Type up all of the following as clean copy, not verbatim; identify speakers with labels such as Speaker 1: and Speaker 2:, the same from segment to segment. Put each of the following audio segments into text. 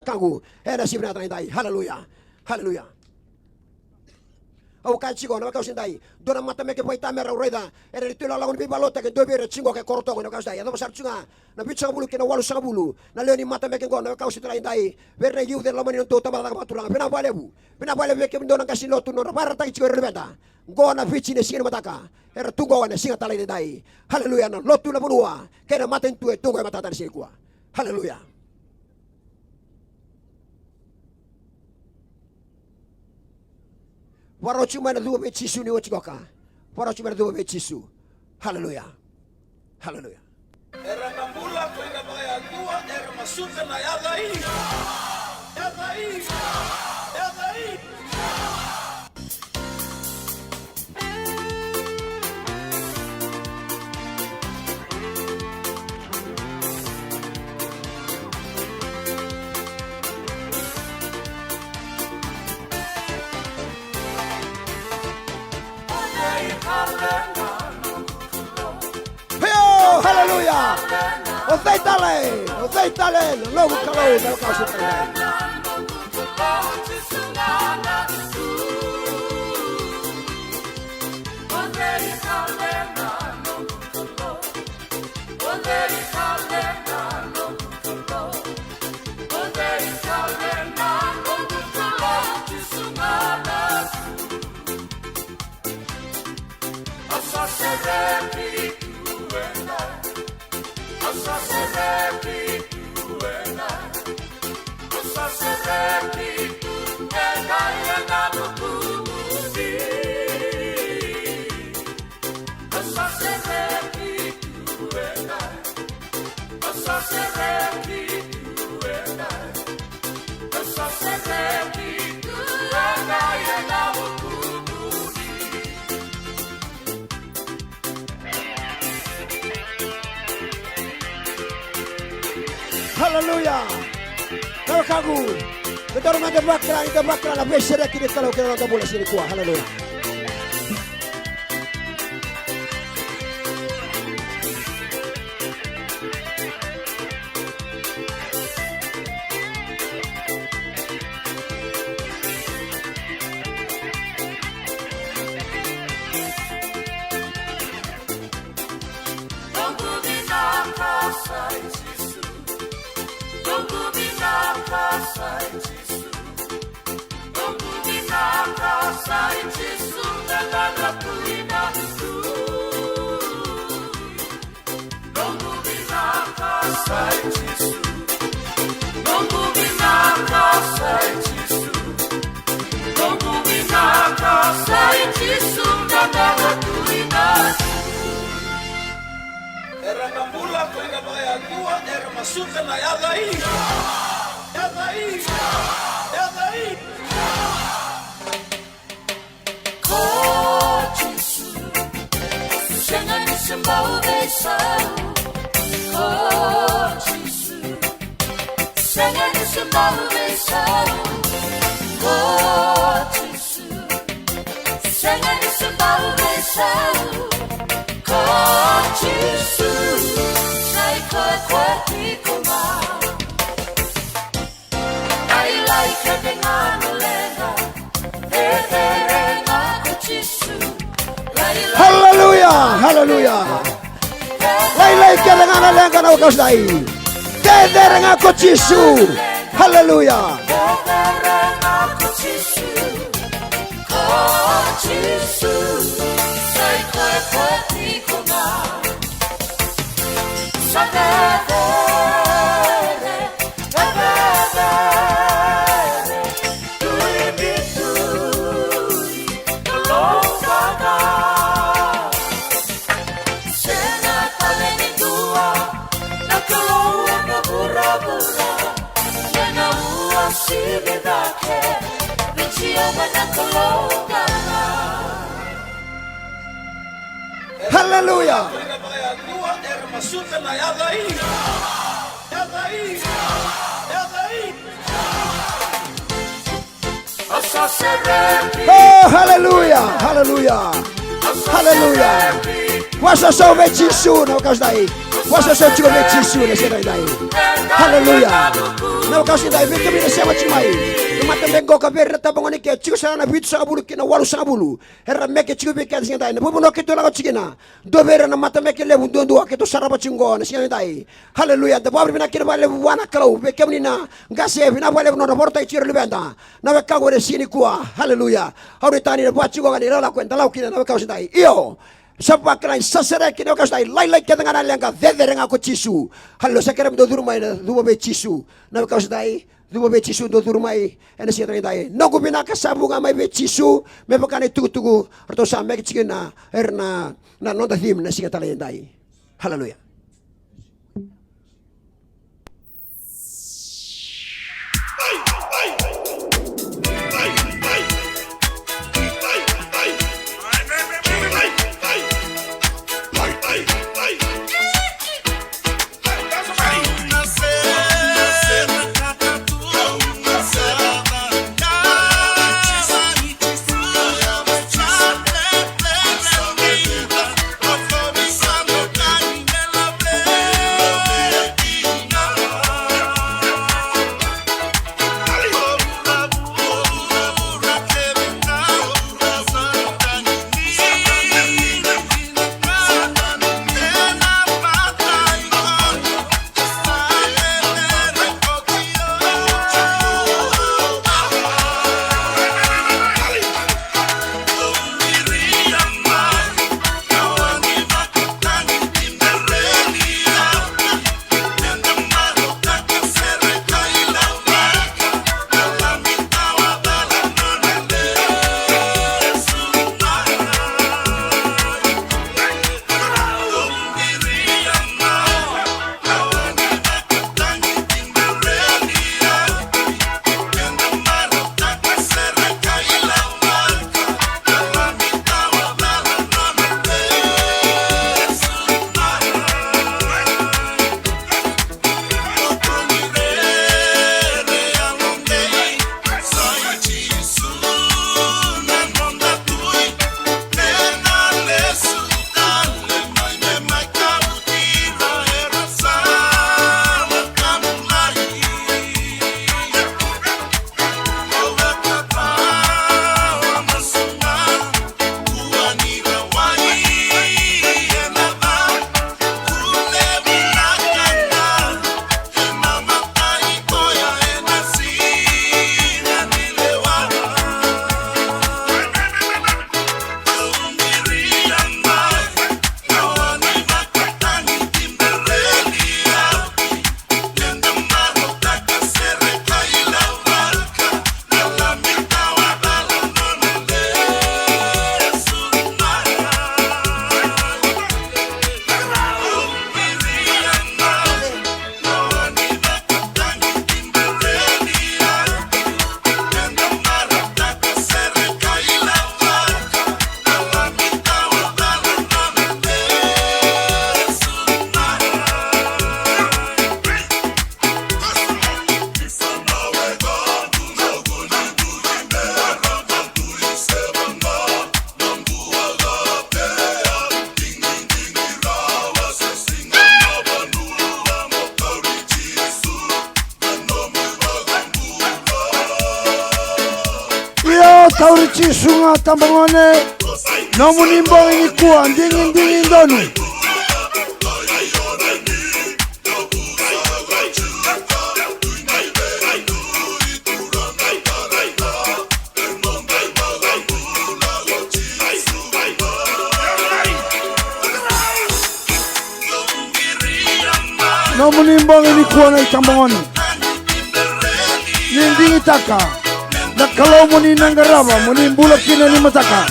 Speaker 1: Kangu, era sibna dai. Hallelujah. Hallelujah. Au kai chigo na kau sindai. Dona mata meke pai tamera ureda. Era ditula lawan bi balota ke do bere chingo ke korto na kau sindai. Ado besar chunga. Na bitsa bulu ke na walu sa bulu. Na leoni mata meke go na kau sindai dai. Bere yu de lamani to tama da baturanga. Pena balebu. Pena balebu ke dona kasi lotu no bara tai chigo rebeta. Go na fichi ne sina mataka. Era tungo na singa talai dai. Hallelujah na lotu na bulua. Ke na mata tu tungo mata tan sikua. Hallelujah. Warochu mana dua bechisu ni wachikoka. Warochu mana dua bechisu. Hallelujah. Hallelujah.
Speaker 2: Era nambula kuina baya dua era masuka na yadai. Yadai. Yadai.
Speaker 1: Hallelujah. Ozeitale, logo calou, não calço Hallelujah. Kalau kagu, kita orang ada bakra la besere kini kalau kita orang boleh sini kuah. Hallelujah.
Speaker 2: Era nambula kuina baya dua era masuka na yadai. Yadai. Yadai.
Speaker 1: Hallelujah, hallelujah. Lai kira ngana lenga na kau dai. Teder ngaku Yesu. Hallelujah. Hallelujah. Oh, hallelujah, hallelujah, hallelujah. Wasa só vê Yesu na kau dai. Wasa só chuva vê Yesu na sedai dai. Hallelujah. na kasi dai be kami na sama chimai mata bengo ka ber ta bangoni ke chiku sana bit sa bulu kina walu sa bulu herra meke chiku be ke singa dai na bono ke to la chikina do ber na mata meke le bundo do ke to saraba chingo na singa dai haleluya da babri bina kina bale wana kalo be kami na ngase bina bale no porta chiro libenda na be kago re sini kwa haleluya hauritani na bachi ngani la kwenda la kina na kasi dai io Sapa kena sasera kini okas dai lai kita dengan alangka veder ngaku cisu halo sekarang do durmai na dua be cisu na okas dai dua be cisu do durmai ena siya dai no ko bina kasabunga mai be cisu me bakane tugu atau sampai cikina erna na nonda him na siya talay dai haleluya.
Speaker 3: Taurichi sunga tambangone nomu nimbong ini kuan dingin donu nomu nimbong ini kuan ay tambangone ninding itaka na kalau muni nanggaraba muni bulak kina ni mataka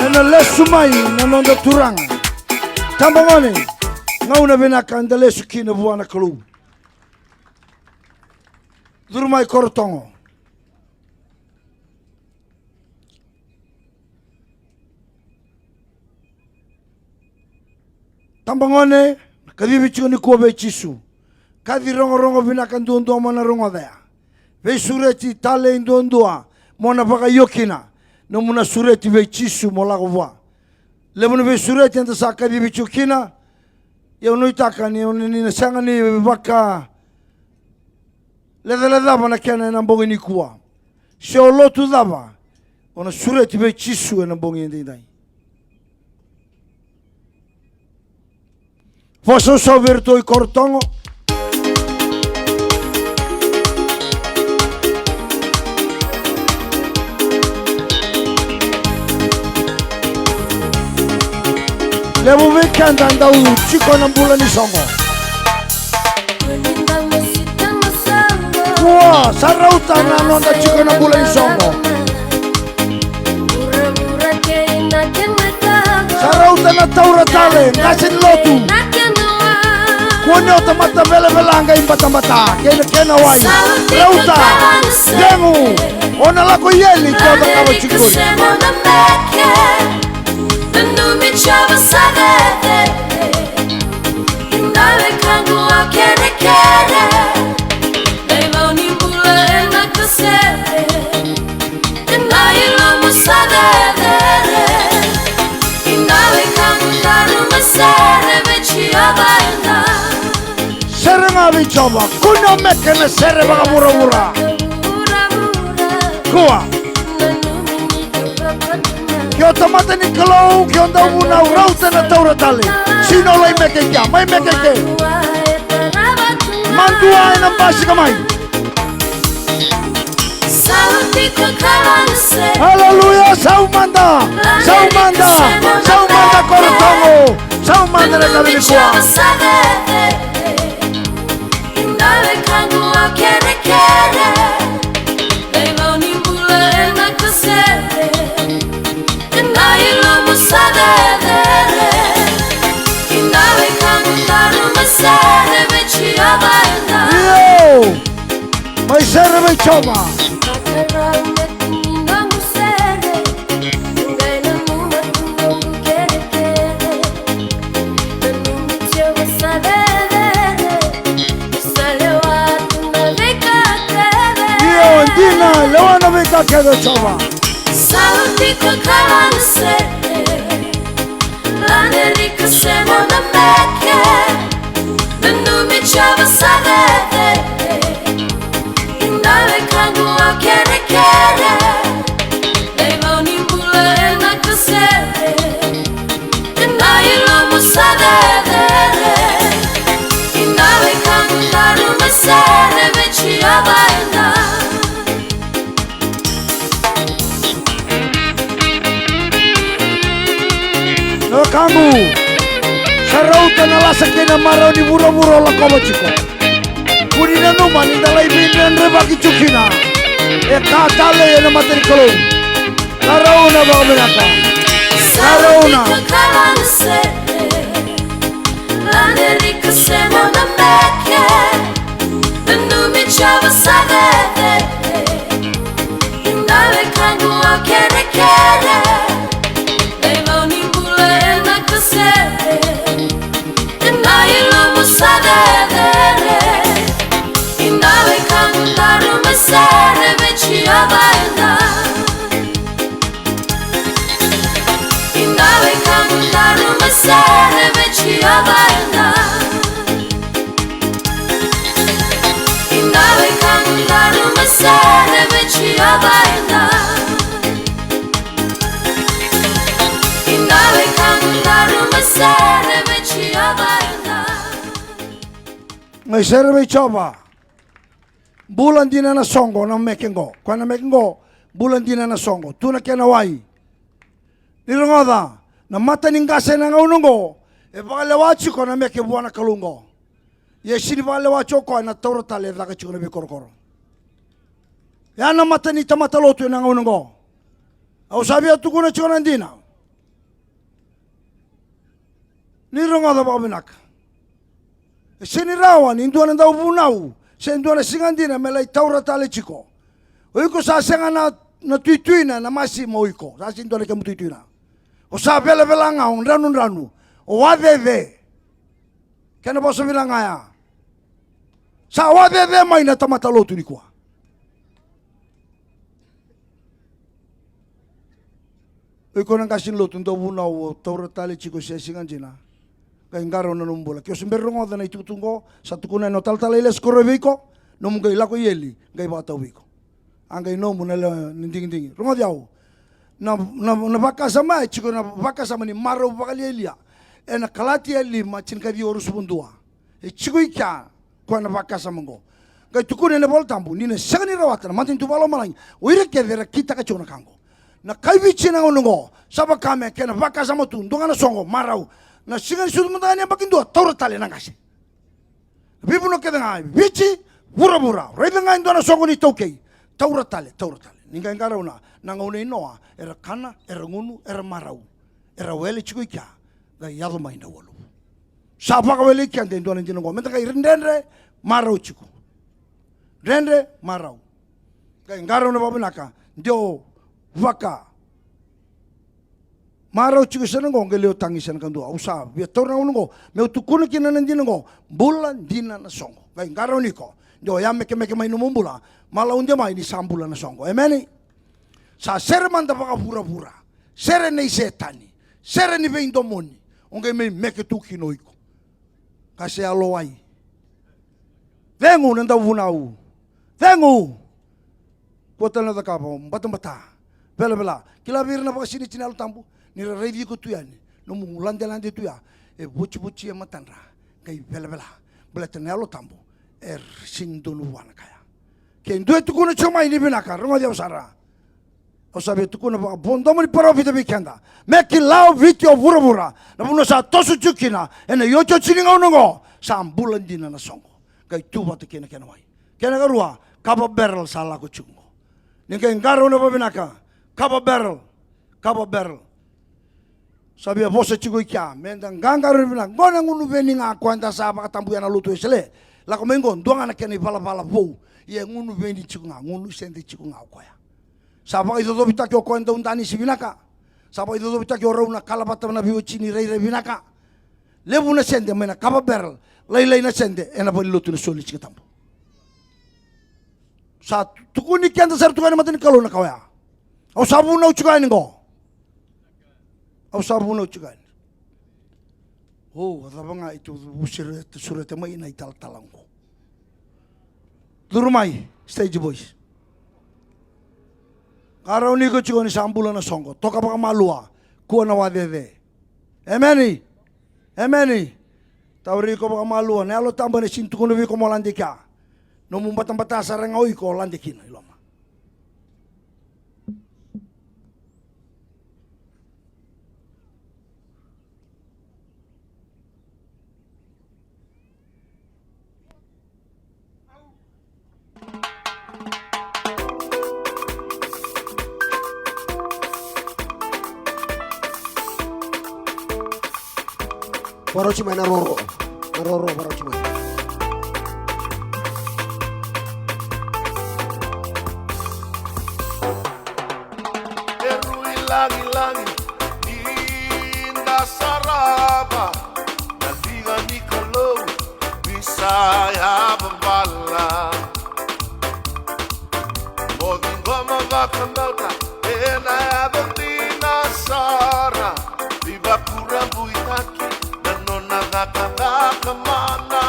Speaker 3: ena lesumai na nonda turang tambangone ngauna benaka andale sukina buana kalu durmai korotongo Tambangone, kadibi chuni ko be chisu. Kadi rongo binakan duondua mana rongo dea. Ve sureti tale duondua mona baka yokina. No muna sureti ve chisu molago wa. Lemon ve sureti anta sa kadibi chukina. Ya no itaka ni ni sanga ni baka. Leda mana kena na bongi ni kuwa. Se o lotu dava. Ona sureti ve chisu na bongi ndai. Fosso so virtoi cortongo. Levo weekend andau chico na mbula ni songo. Wah, sarauta na nonda chico na mbula ni songo. Sarauta na taura tale, ngasin lotu. Kuonyo tamata vele velanga imbata kena wai. Rauta, dengu, ona lako yeli kota kawa chikoi.
Speaker 4: Chava sagade, indale kangu akere kere, devoni bula ena kasere, indai lomo sagade, indale kangu daru masere vechi abaenda.
Speaker 3: Sere ngavi chova, kuno mekene sere baga mura. Kua. Kyo tamata ni kalau kyo nda una rauta na taura tale. Sino lai mekeke, mai mekeke. Mandua ina basi kamai. Hallelujah, saumanda korotongo, saumanda na kabili kwa.
Speaker 4: Indale kangu akere kere, devoni bula ena kasere.
Speaker 3: Yo, mai sere mai chova. Yo, Dina, lewana veka kedo chova.
Speaker 4: Saluti con cavalse, la nerica semo da mecche, non mi ciava sarete, indale kangu a kere kere, devoni bula ena kasere, indai lomo sarete, indale kangu daru masere veci abaenda.
Speaker 3: No kangu, sarauta na lasa kena marau ni muro la koma chiko. Kuni na numa ni dalai binan reba kichukina. E katale na materi kalau. Sarauna baga menaka. Sarauna.
Speaker 4: L'America semo da mecche, non mi ciava sagade, indale kangu a kere kere, devoni bula ena kasere, indai lomo sagade, indale kangu daru masere veci abaenda, indale kangu daru masere veci abaenda. Indale kangu daru masere veci abaenda. Indale kangu daru masere veci abaenda.
Speaker 3: Mai sere mai chova. Bulan dina na songo na mekengo. Kwana mekengo bulan dina na songo. Tuna kena wai. Nirongoda na mata ningase na ngaunongo. E bakalewachi ko na meke buana kalungo. Yesini bakalewachi ko na taura tale daga chikona be korokoro. Ya na mata ni tamata lotu na ngaunongo. Au sabia tukuna chikona ndina. Nirongoda babinak. Sini rawan induana ndau bunau. Senduana singandina melai taura tale chiko. Oiko sa senga na tuituina na masi moiko. Sa sinduana kemu tuituina. O sa vele velanga on ranu. O waveve. Kena bosa bilang ngaya. Sa wadede mai na tamata lotu ni kuah. Iko nang kasin lotu ndo bunau taura tali chiko sesingan jina. Kay ngaro na numbula. Kyo simberungo da na itutungo sa tukuna no tal iles koreviko no munga ilako yeli ngai bata wiko. Angay no muna la ninding rungo diaw. Na baka sama chiko na baka sama ni maro bakali elia. E na kalati eli machin kadi orus bundua. E chiko ikya kwa na baka sama ngo. Kay tukuna na bol tambu ni na sagani rawatan matin tu balo malang. Uire ke vera kita ka chona kango. Na kaibichi na unungo saba kame kena baka sama tu ndonga na songo marau na singa sudu mutanya bakindo taura tali na kasi bibu no keda ngai bichi bura reda ngai ndona songo ni tokei taura tali ninga ngara una na ngone inoa era kana era ngunu era marau era wele chikuika ga yado mai na wolu saba ka wele kyande ndona ndingo menta kai rendendre marau chiku rendre marau ga ngara una babunaka ndio waka marau chiku sana ngo ngeleo tangi sana kandu usa bia torna ungo meu tukuna kina nandina ngo bulan dina na songo ngai ngaro niko ndio ya meke mai numumbula mala unde mai ni sambula na songo emeni sa sere manda baka pura sere nei setani sere ni veindo moni onge me meke tuki no iko kase alo ai vengu nanda vunau vengu kotana da kapo mbata bela kila virna pa sini cina lu tambu ni revi ko tuyani no mu lande tuya e buci e matanra kai bela tenelo tambu sindonu wana kaya ke ndo tu kuno choma ini binaka rongo dia usara o sabe tu kuno bondo mo para vita bikanda me ki lao video vura na puno sa tosu chukina ene yocho chininga unongo sambulan dina na songo kai tu batu kena wai kena garua kapa barrel sala ko chungo ninga ngaro no binaka Kaba barrel. Sabi a voce chico ikya, mendang gangaru bilang, ngona ngunu vening aku anda saba katambu yana lutu esele. La komengo ndonga na keni pala pou. Ye ngunu veni chico ngunu sendi chico koya. Saba itu do bitaki ko enda undani sibinaka. Saba itu do bitaki ora una kalabata na biu chini rei binaka. Lebu na sende mena kaba barrel. Lai na sende ena bali lutu na soli chico tambu. Sa tukuni kenda sar tukani matani kalau na kawaya. Au sabu na uchukain ngo. Au sabu na uchukain. Oh, rabanga itu surat mai na talang ko. Durumai stage boys. Karaw ni ko chukoni sambula na songo. Toka pa malua. Kuha na wadede. Emeni. Tawri ko pa malua. Ne alo tamba ni sintu ko nubi ko mo landika. No mumbatang-bata sarang oy ko landikin iloma.
Speaker 1: Paro cuma naroro paro cuma.
Speaker 2: Langi inda saraba naliga nikolo bisaya bambala modingoma vakandauta ena abdina sara libakura buitaki nanona ngakanga mana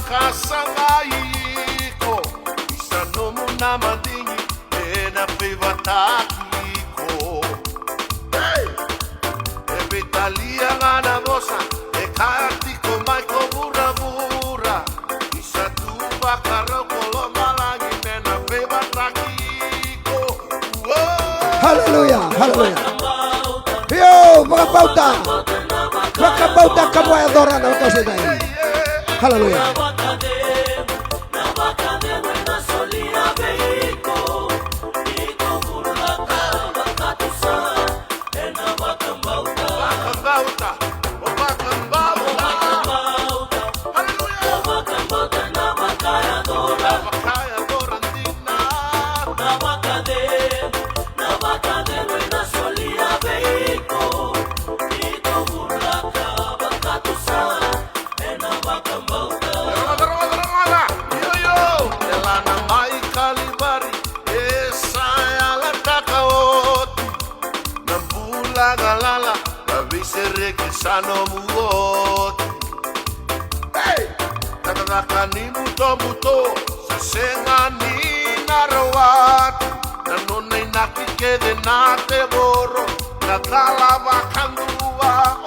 Speaker 2: Kasangaiko isanomu na madingi ena privatakiko Evitalia ngana bosa e kaatiko maiko burabu
Speaker 1: Haleluya, haleluya. Yo, mga bauta. Mga bauta kabuhay adora na wakau sitai. Haleluya.
Speaker 5: Galala, la visere che sano muot. Hey, nakaka ni muto, sasenga ni narawat. Nanonay nakikede nate boro, natala bakandua.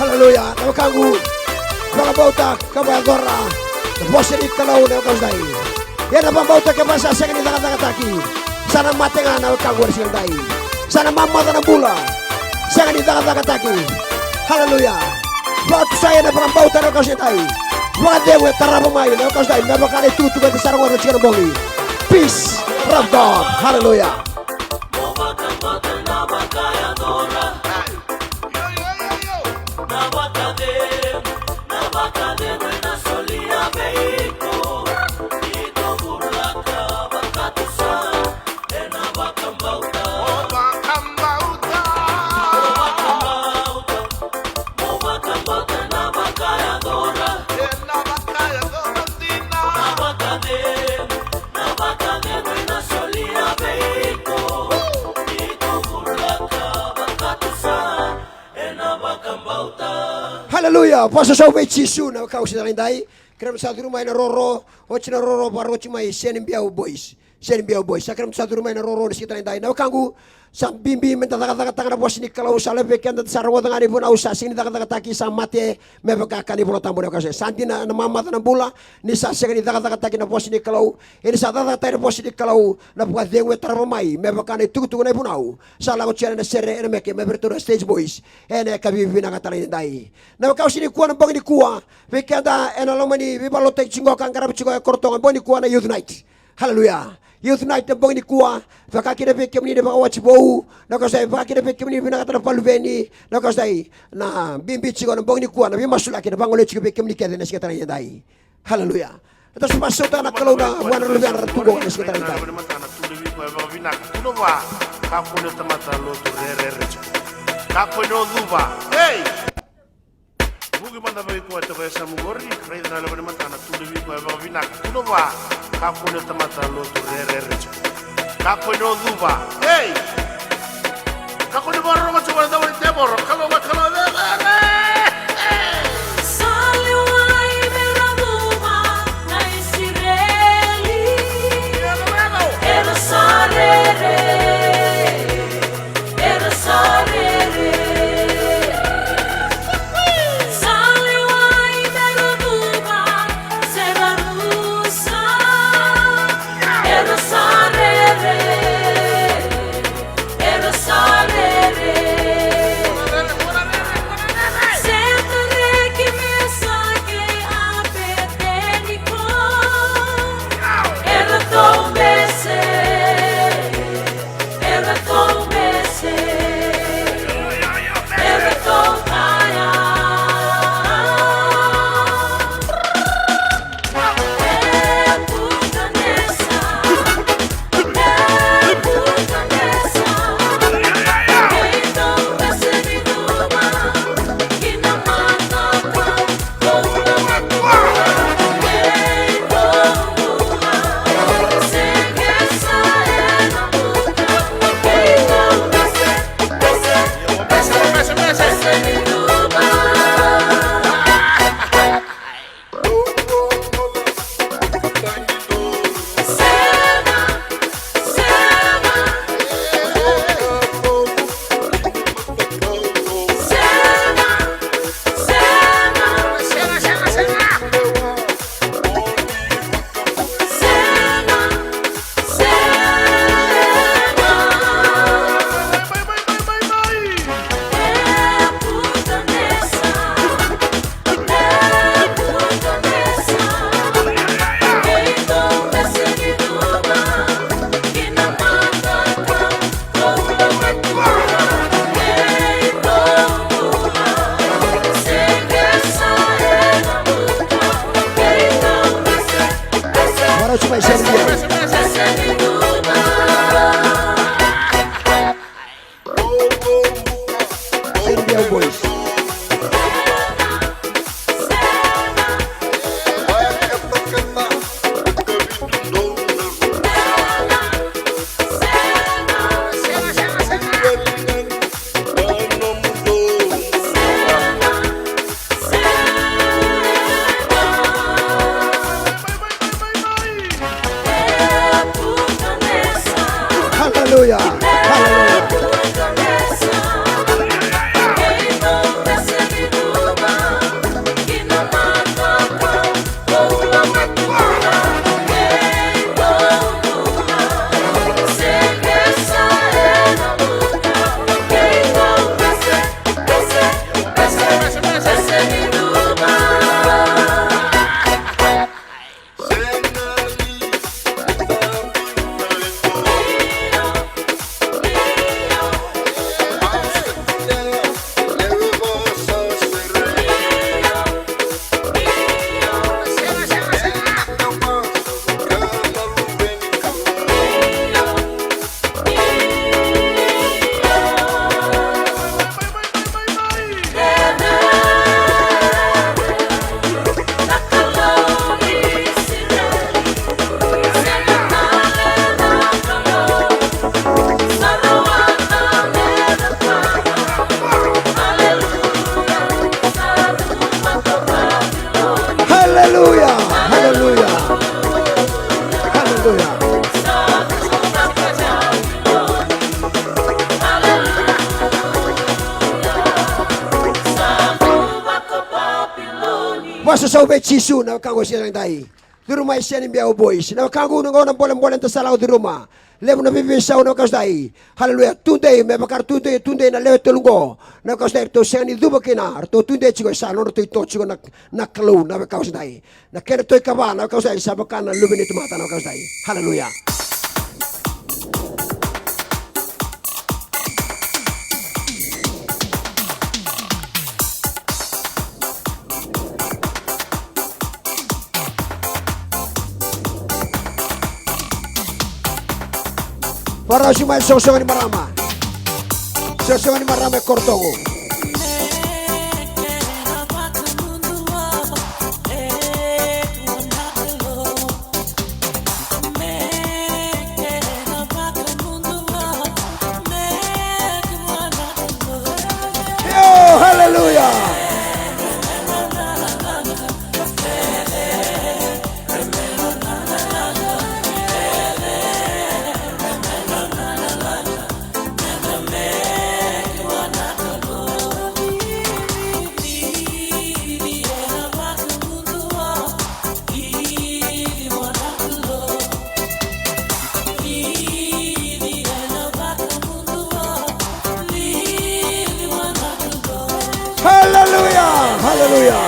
Speaker 1: Haleluya, nama kangu. Mga bauta kabuhay adora. Na bose ni kalau na wakau sitai. Yan na bauta ka basa sa kanila kata-kataki. Sana mate nga na kangu rin sitai. Sana mamata na bula. Sa kanila kata-kataki. Haleluya. Bauta saya na mga bauta na wakau sitai. Mga dewe tarapamayo na wakau sitai. Nabakali tutugan sa sarang wala siya na bongi. Peace, love God. Haleluya. Haleluya, posso só ver Chisu na kau sida lindai. Kram satu rumah na roro, ochina roro baru ochimai senin biau boys. Senin biau boys. Sakram satu rumah na roro di sekitar lindai. Na kangu sang bimbi menta taka na bos ni kalau usale weekend sarwa tangani pun ausa sini taka taki sa mate mebeka kani bolo tambo na kase. Santi na mama na bula ni sa sekani taka taki na bos ni kalau ini sa taka na bos ni kalau na buat dewe taramai mebeka ni tuku na pun au. Sala ko chana na sere na meke mebertura stage boys. Ene kabi vina kata lindai. Na kau sini kuan bang ni kuah weekend ena lomani bibalote chingo kangkara chingo kortongan bang ni kuah na youth night. Haleluya. Youth night na bang ni kuah, vakakira pe kemni de bawach bou, na kasai vakakira pe kemni bina kata palveni, na kasai na bimbi chigo na bang ni kuah na bimasula kira bangole chigo pe kemni kede na sekitar yadai. Haleluya. Terus masuk tanah kalau na buana lebih arah tugo na sekitar yadai. Hey.
Speaker 5: Bugi manda vai ko ta vai samugori, rei na lebe mantana tu devi ko va vina kuno va. Ka ko ne tamata lo tu re. Ka ko no duva. Hey! Ka ko ne borro ma tu va da te borro, kalo va kalo de.
Speaker 1: Hallelujah. Hallelujah. Hallelujah. Masa sa ube chisu na kango siya ng dai. Di rumah siya ni biao boys. Na kango nung orang bolan ta salau di rumah. Levo na bibisa na kasdai. Hallelujah. Tunde me bakar tunde na lewe telungo. Na kasdai to siya ni duba kina. To tunde chigo sa no to ito chigo na kalu na kasdai. Na kena to ikaba na kasdai sa bakan na lubin ito mata na kasdai. Hallelujah. Para sumay sosong ni marama. Sosong ni marama kortongo. Yo, hallelujah. Hallelujah. Hallelujah.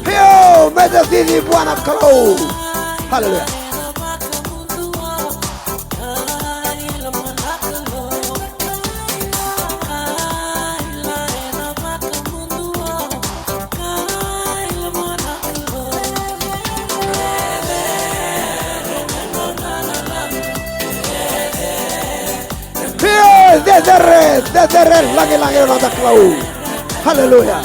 Speaker 1: Yo, medadidi buana kalau. Hallelujah. Desde red, lagi no da kalau. Hallelujah.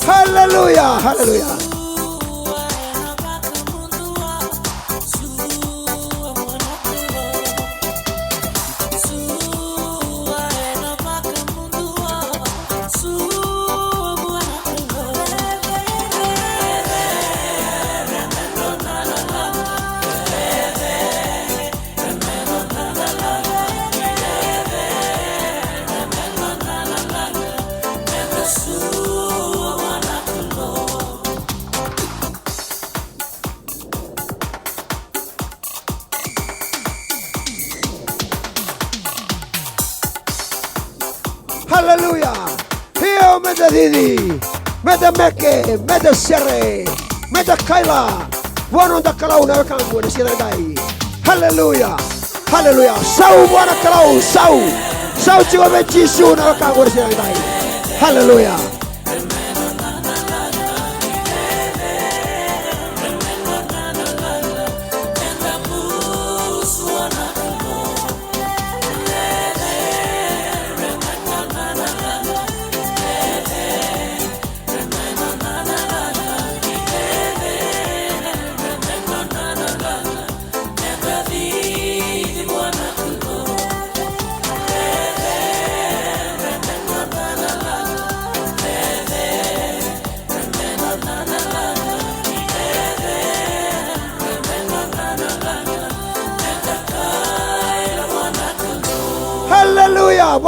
Speaker 1: Hallelujah, hallelujah. Hallelujah. Hiyo meda didi, meda meke, meda sere, meda kaila. Buano da kalau na kangu na sira dai. Hallelujah. Hallelujah. Sau buana kalau sau. Sau chiwa me Jisu na kangu na sira dai. Hallelujah.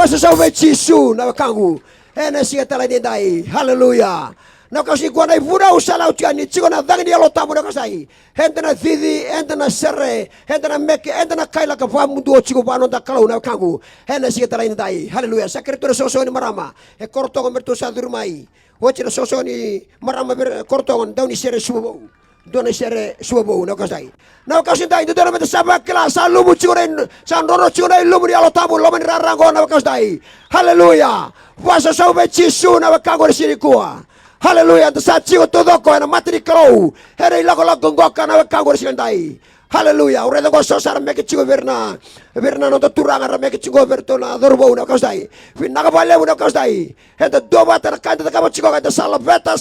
Speaker 1: Wasa sa uwe Jisu na kangu. Ena siya talay ni dai. Hallelujah. Na kasi kuwa na ivuna usala utiani. Chiko na dhangi ni alotamu na kasai. Henta na thidi, henta na sere, henta na meke, henta na kaila ka fa mundu o chiko pano da kalau na kangu. Ena siya talay ni dai. Hallelujah. Sakritu na soso ni marama. E kortongo mertu sa durmai. Wachi na soso ni marama kortongo. Daw ni sere subo. Dona sere subo na kasai. Na kasi dai do na meta sabak kila sa lumu chiko na sa noro chiko na lumu ni alotamu lo man rarango na kasai. Hallelujah. Wasa sa uwe Jisu na kangu ni siri kuwa. Hallelujah. Sa chiko todo ko na matri kalau. Here ilago lago ngoka na kangu ni dai. Hallelujah. Ore go so sar meke chiko verna. Verna no turanga ra meke chiko verto na dorbo na kasai. Finna ka bale na kasai. Heta doba ta kanta ka chiko ka salabeta.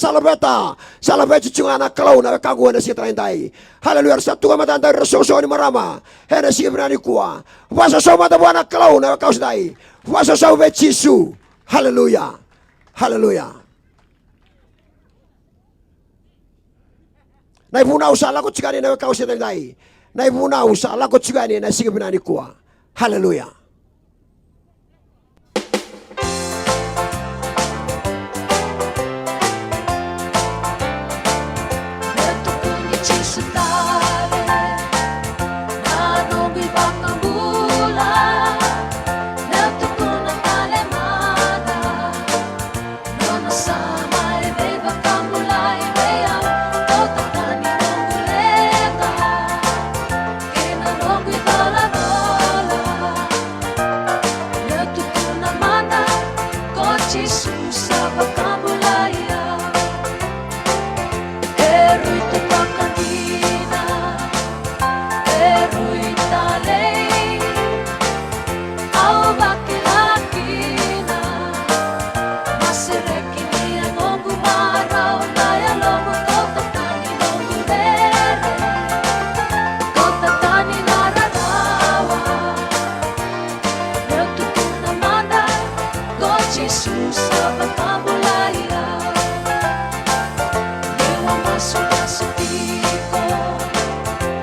Speaker 1: Salabeta chiko na kalau na kangu ni dai. Hallelujah. Sa tu mata ndai so ni marama. Here si verna ni kuwa. Wasa so mata bwana kalau na kasai. Wasa so ve Jisu. Hallelujah. Hallelujah. Naibuna usala ko chikani na kau sita dai. Naibuna usala ko chikani na sige binani kuwa. Hallelujah.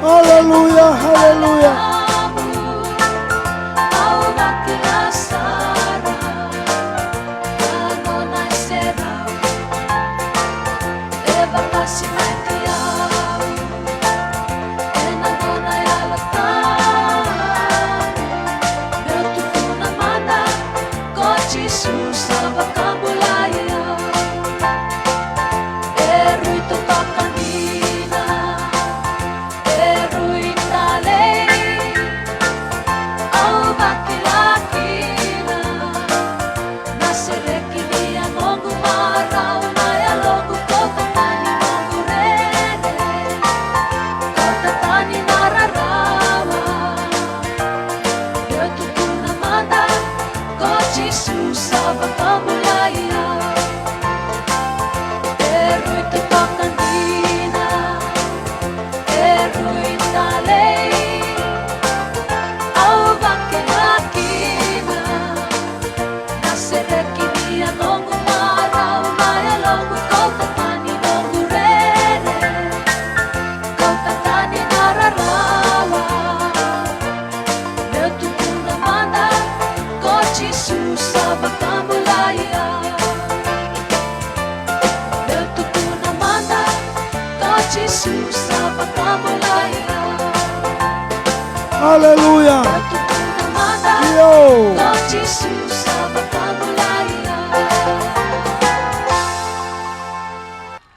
Speaker 3: Hallelujah, hallelujah. Hallelujah. Yo.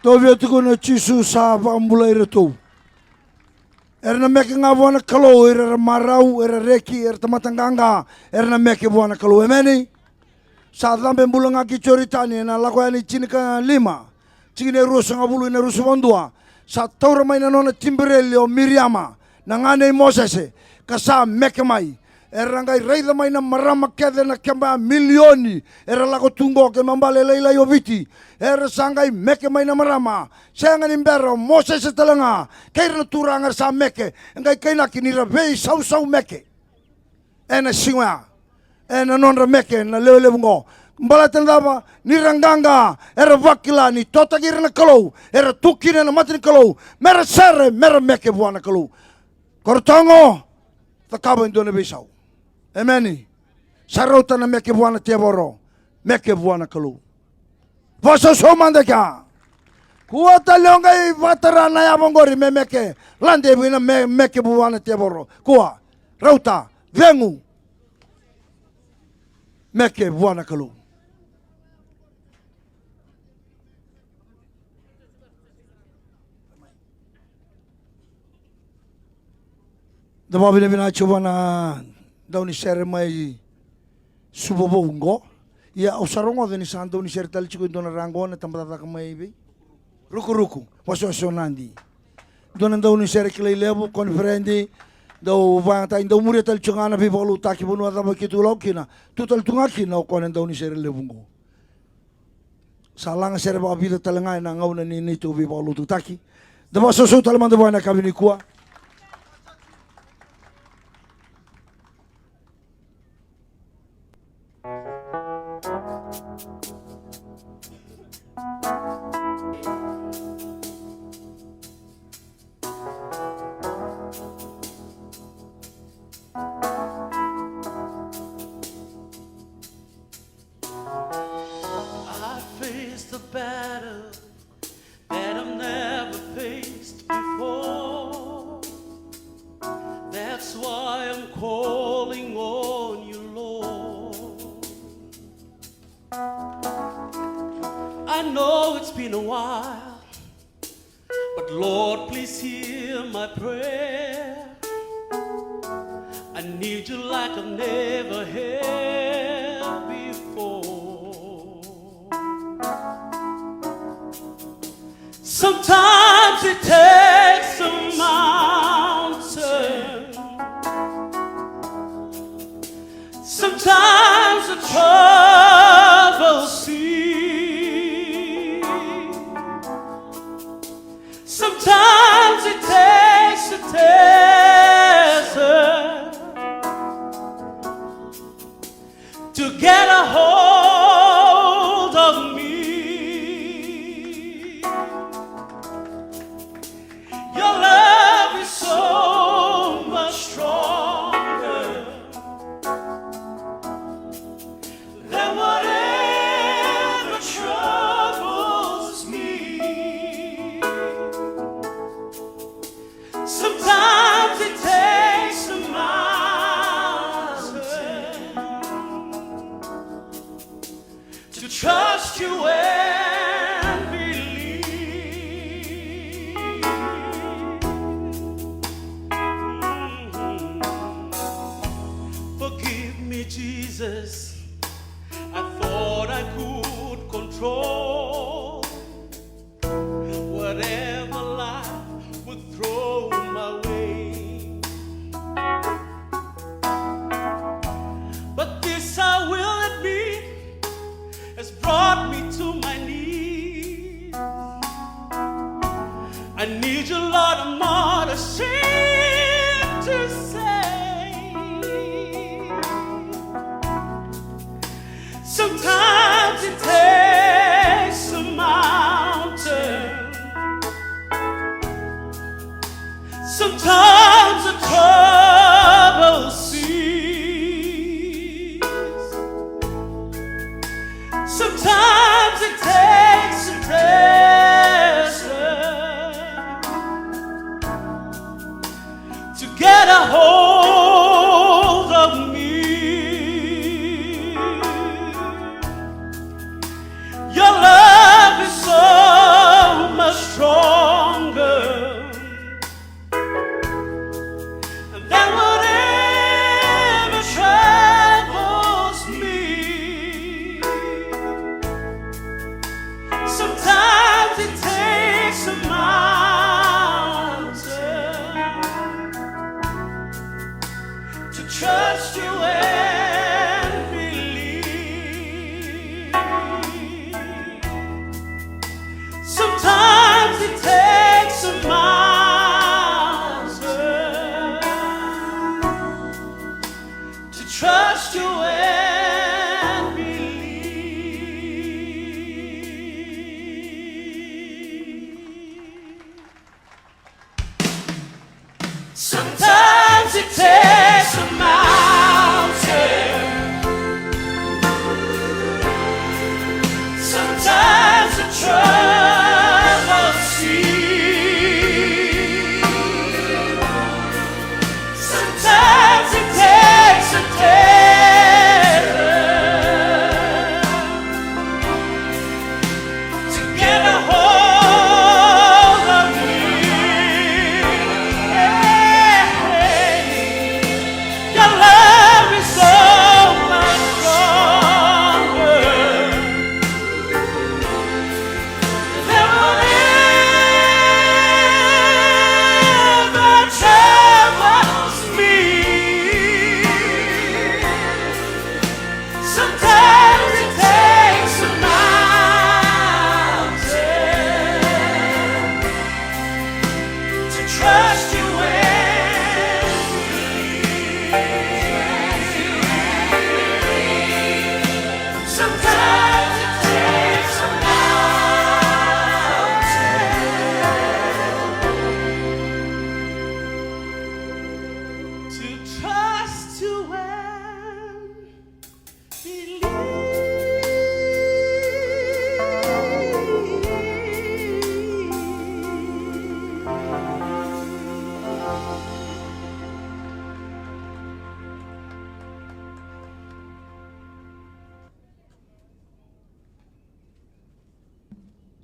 Speaker 3: Tovia tuko na Jisu sa pambulai retu. Erna meke nga buana kalau era marau era reki era tamatanganga erna meke buana kalau emeni. Sa lambe mbulanga kichoritani na lako yani chinika 5. Chine rusa ngabulu ina rusa bandua. Sa taura mai na nona Timberelli o Miriama na ngane Moses kasa meke mai. Era ngai reida mai na marama kede na kamba milioni era lako tungo ke mambale leila yobiti. Era sangai meke mai na marama. Senga nimbero Moses talanga kaira turanga sa meke ngai kaina kinira vei sau meke. Ena singa. Ena nonra meke na lele bungo. Mbala tendaba ni ranganga era vakila ni tota gira na kalau era tukina na mati kalau mera sere mera meke buana kalau kortongo takabo indone bisau. Ameni. Sarauta na meke buana tiaboro. Meke buana kalu. Vaso somanda ka. Kuota leongai vatarana ya mongori me meke. Lande buina meke buana tiaboro. Kua. Rauta. Vengu. Meke buana kalu. Dama bina chubana dauni sere mai subobongo. Ya usarongo deni sando ni sere tal chiku dona rango na tambata kamai bi. Ruku waso nandi. Dona dauni sere klei levo konferendi dau vanta inda muri tal chungana bi bolu taki bunu ada bakitu lokina. Tutal tungaki na konen dauni sere levungo. Salang sere ba vida talangai na ngauna ni tu bi bolu tutaki. Dama soso talman de buena kabini kuwa.
Speaker 2: I faced a battle that I've never faced before. That's why I'm calling on you, Lord. I know it's been a while, but Lord, please hear my prayer. I need you like I've never had before. Sometimes it takes a mountain. Sometimes a troubled sea. Sometimes it takes a desert to get a hold of me. Your love is so much stronger than whatever troubles me. Sometimes it takes a mountain to trust you and believe. Forgive me, Jesus. I thought I could control whatever life would throw my way. But this I will admit has brought me to my knees. I need you, Lord, I'm not ashamed to say. Sometimes it takes a mountain. Sometimes a trouble seas. Sometimes it takes a desert to get a hold of me. Your love is so much stronger than whatever troubles me. Sometimes it takes a mountain to trust you and believe. Sometimes it takes a mountain to trust you and believe. Sometimes it takes a mountain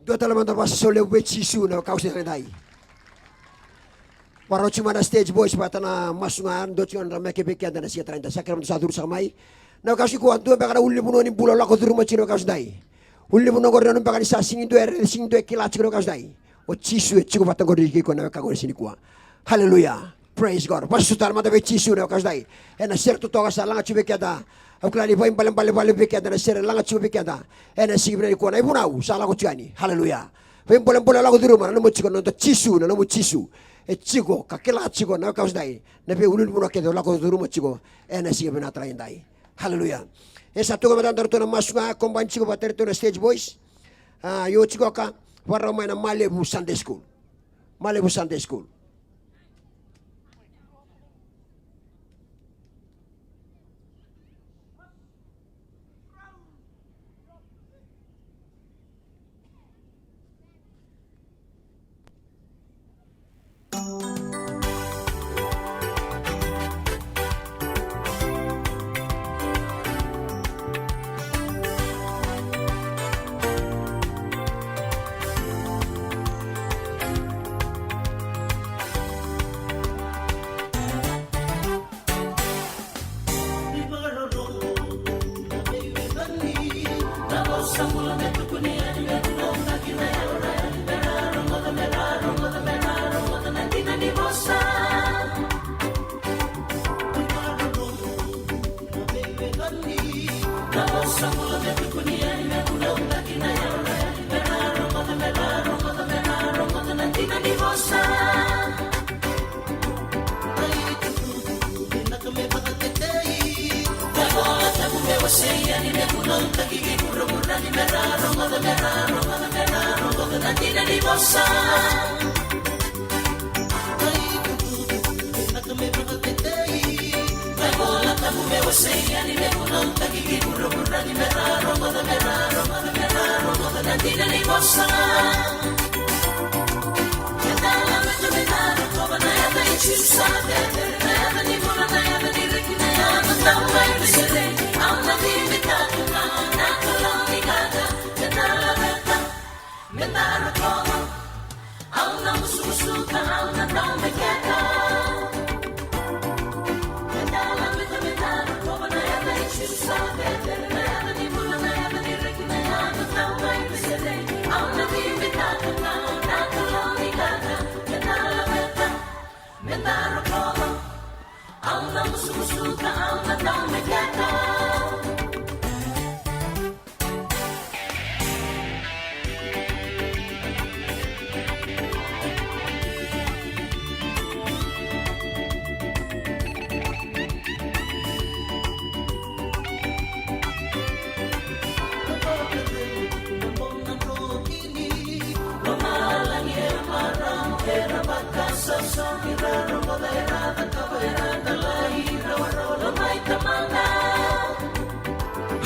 Speaker 1: Dua talaman tapos sa sole wet sisu na kausin na dai. Waro cuma na stage boys bata na masungan do cuma na mekebekya na siya 30 sakram sa dur sa mai. Na kausi ko antu ba kana ulli puno ni bulo la ko dur ma chino kaus dai. Ulli puno ko na ba kana sa singin do kila chino kaus dai. O chisu e chiku bata ko riki ko na ka ko sini kwa. Hallelujah. Praise God. Pas sutar mata be chisu na kaus dai. E na serto to ka sa langa chubekya da. Au klari paim paling bekya da ser langa chubekya da. E na sibre ko na ibunau sala ko chani. Hallelujah. Paim paling la ko dur ma na mo chiko no chisu na mo chisu. E chico kakela chico na kaus dai na pe ulul puno ke do la ko dur chico e na sibre na train dai. Hallelujah. E satu ka madan to na masuka combine chico bater to na stage boys. Yo chico ka warra mai na Malibu Sunday School. Malibu Sunday School.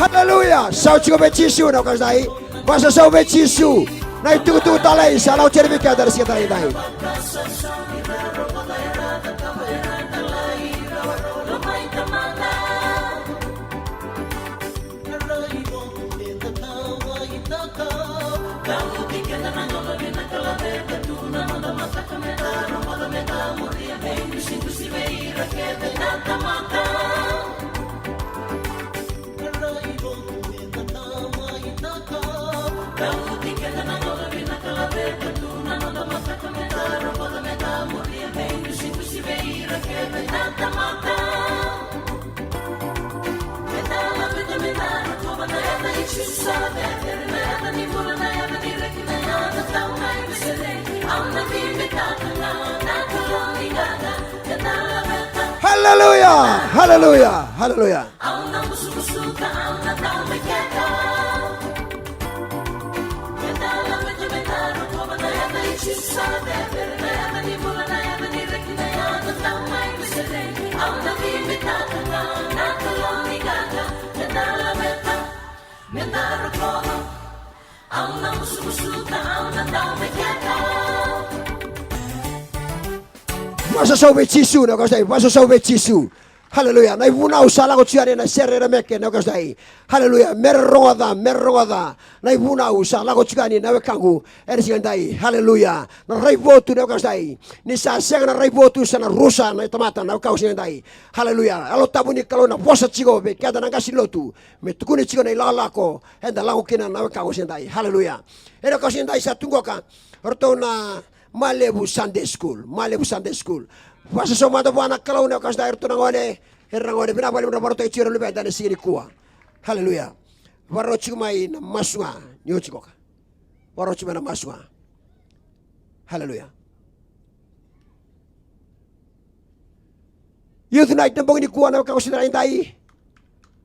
Speaker 1: Hallelujah. Sau chico be chisu na kaus dai. Basa sau be chisu. Na itu talai salau cermika dari siya dai dai. Hallelujah, hallelujah, hallelujah. Masa sau be chisu na kaus dai, masa sau be chisu. Haleluya. Na ivuna usala ko tsiare na serere meke na kasai. Haleluya. Merrongoda. Na ivuna usala ko tsikani na wekangu erisiandai. Haleluya. Na raivotu na kasai. Ni sa senga na raivotu sana rusa na tamata na kausiandai. Haleluya. Alo tabuni kalau na posa tsigo be kada na kasilotu. Me tukuni tsigo na ilalako enda langu kina na wekangu siandai. Haleluya. Era kausiandai sa tunggoka. Ortona Malebu Sunday School. Vasa somata buana kalau na kas dair tunangone herangone bina bali na barote chiro lebe dane sini kuwa. Haleluya. Waro chumai na maswa nyochikoka. Waro chumai na maswa. Haleluya. Youth night na bongini kuwa na kausina indai.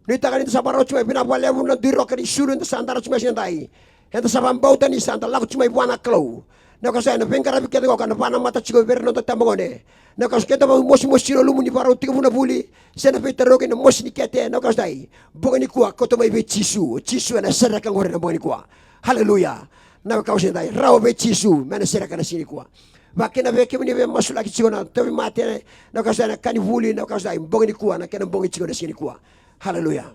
Speaker 1: Nita kanita sa baro chumai bina bali na diro kani shuru na sandara chumai sindai. Enta sa bambauta ni sandara laku chumai buana kalau. Na kasay na pengkara bikete ko kana pana mata chiko verno to tambongone. Na kas keta ba mosi lumu ni baro tiga muna buli. Sena petero ke na mosi ni kete na kasay. Bongani kuwa koto mai be chisu na sera kan gore na bongani kuwa. Haleluya. Na kasay dai rawo be chisu mena sera kan sini kuwa. Bakina be ke be masula ki chiko na to mate na kasay na kani buli na kasay bongani kuwa na kena bongi chiko na sini kuwa. Haleluya.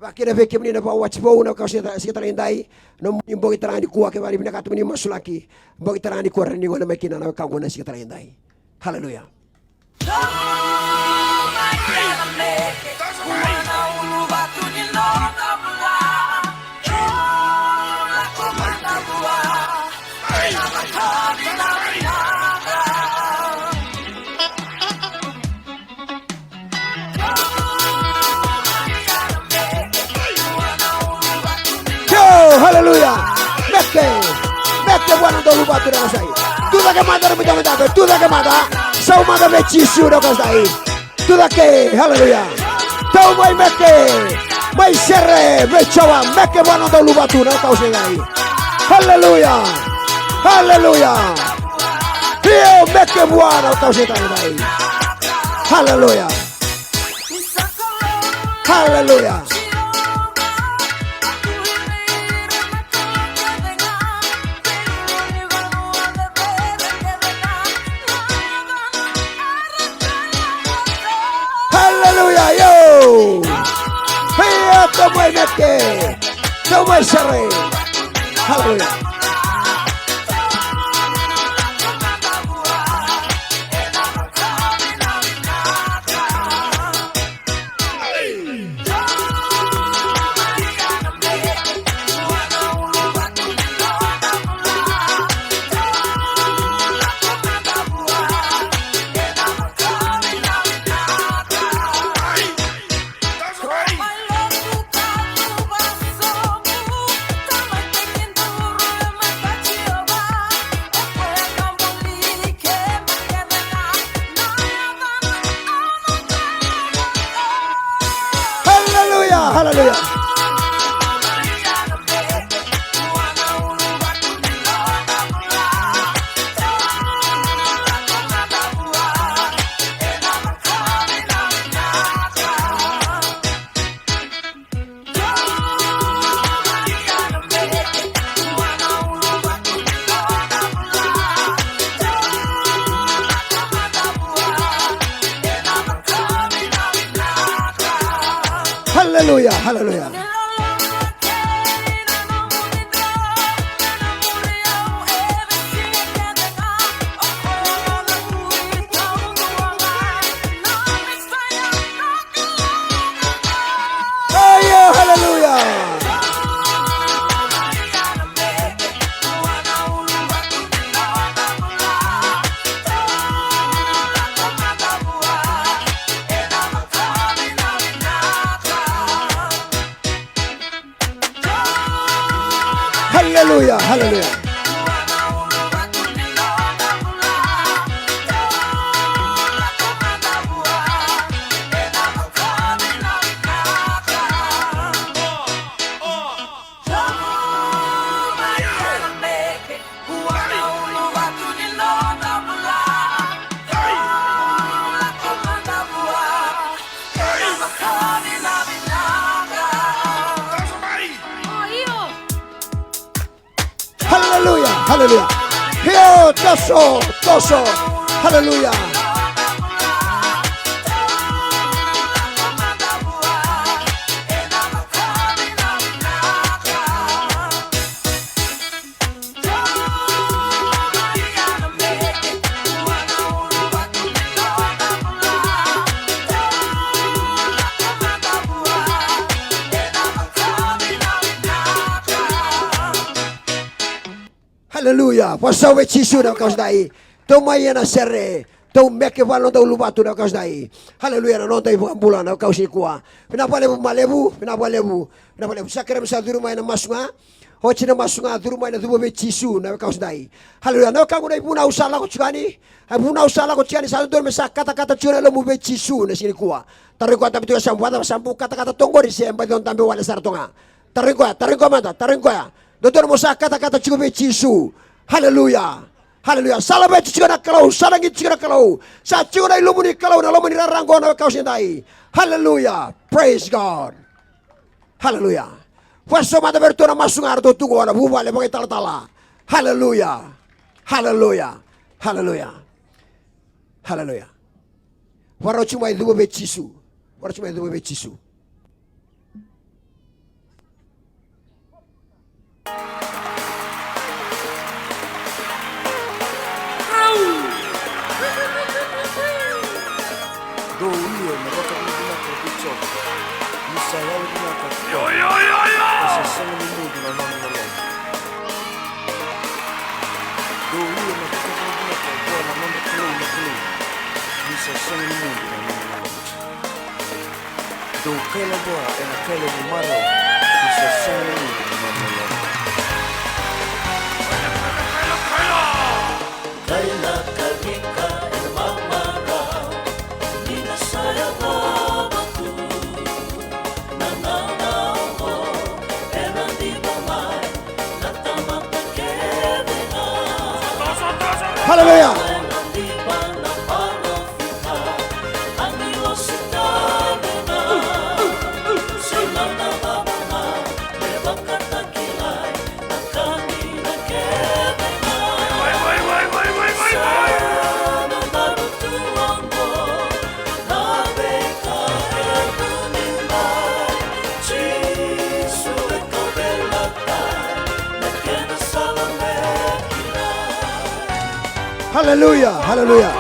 Speaker 1: Bakina be ke na ba wachibo na kasay sikata indai. No imbogi tarani kuwa ke bari binakatu ni masulaki imbogi tarani kuwa ni ngona makina na kango na sikatara indai. Haleluya. Haleluya. Meke buana do lupa tu dengan saya. Tu dah ke mata rambut jam jam. Tu dah ke mata. Sau mata becisu dah kau saya. Tu dah ke. Haleluya. Tahu mai meke. Mai sere becawa. Meke buana do lupa tu dengan kau saya. Haleluya. Haleluya. Dia meke buana kau saya. Haleluya. Haleluya. Tomai meke, tomai sere, haleluya. Haleluya. Haleluya, haleluya. Ayo, haleluya. Haleluya, haleluya. Haleluya, haleluya. Yo, toso, haleluya. Hallelujah. Pasawe chisu na kausdai. Tomaya na sere. Tau meke valon tau lubatu na kausdai. Hallelujah na nontai bulan na kausikua. Pinapalebu malebu, pinapalebu. Sakere msa durumai na masunga. Hoci na masunga durumai na dubo chisu na kausdai. Hallelujah. Na kangu na ibuna usala ko chikani. Ibuna usala ko chikani sa dorme sa kata-kata chuna lo mube chisu na sini kuwa. Tariko tapi tu sampu kata-kata tonggori si empat don tambe wala sartonga. Tariko mata, tariko ya. Doktor Musa kata-kata cukup Yesus. Haleluya. Haleluya. Salam itu cigana kalau, salam itu cigana kalau. Sa cigana ilumuni kalau na lumuni ranggo na kau sendai. Haleluya. Praise God. Haleluya. Waso mata bertuna masungar tu tugu na bubale bagai tala-tala. Haleluya. Haleluya. Haleluya. Haleluya. Waro cuma itu be Yesus. Waro cuma itu be Yesus. Haleluya. Haleluya, haleluya.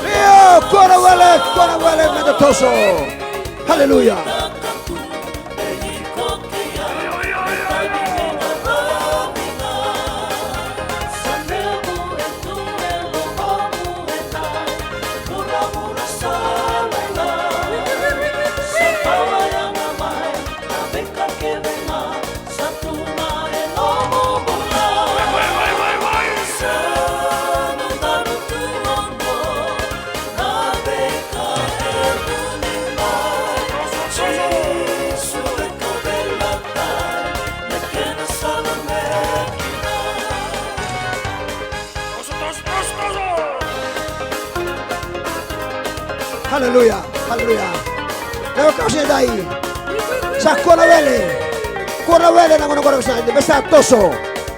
Speaker 1: Yo, kora wale meditoso. Haleluya. Haleluya, haleluya. Leo kau sedai. Sakona wele na ngono sa besa toso.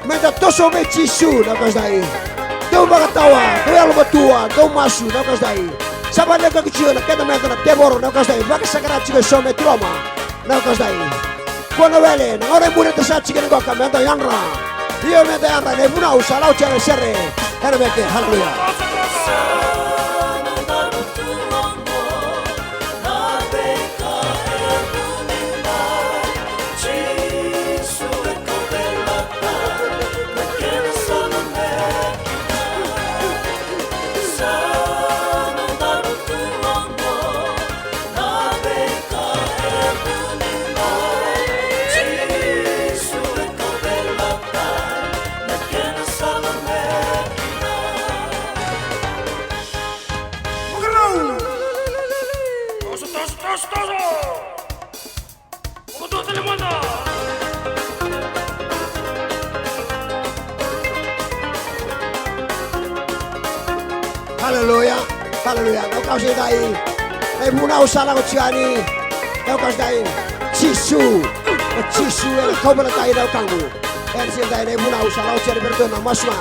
Speaker 1: Menta toso me chisu na kau sedai. Deu bagatawa, deu alo batua, deu masu na kau sedai. Sabale ka kichu na kena menta na teboro na kau sedai. Baka sakara chigo some troma na kau sedai. Kona wele na ore mure tsa chigen go ka menta yanra. Io menta yanra ne buna usala u chere serre. Hermeke haleluya. Haleluya, haleluya. Kau sedai. Buna usala ko chiani. Kau sedai. Chisu kau belatai dau kamu. Sedai buna usala ko chiani berdoa masma.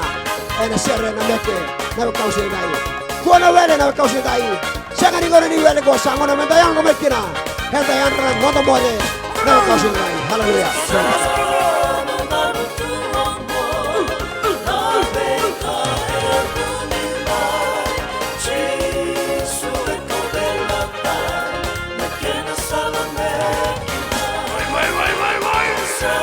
Speaker 1: Serre na meke. Kau sedai. Kona wele na kau sedai. Jangan ingin ni wele ko sangon na menta yang mekina. Menta yang ran moto mole. Kau sedai. Haleluya.
Speaker 5: Vai.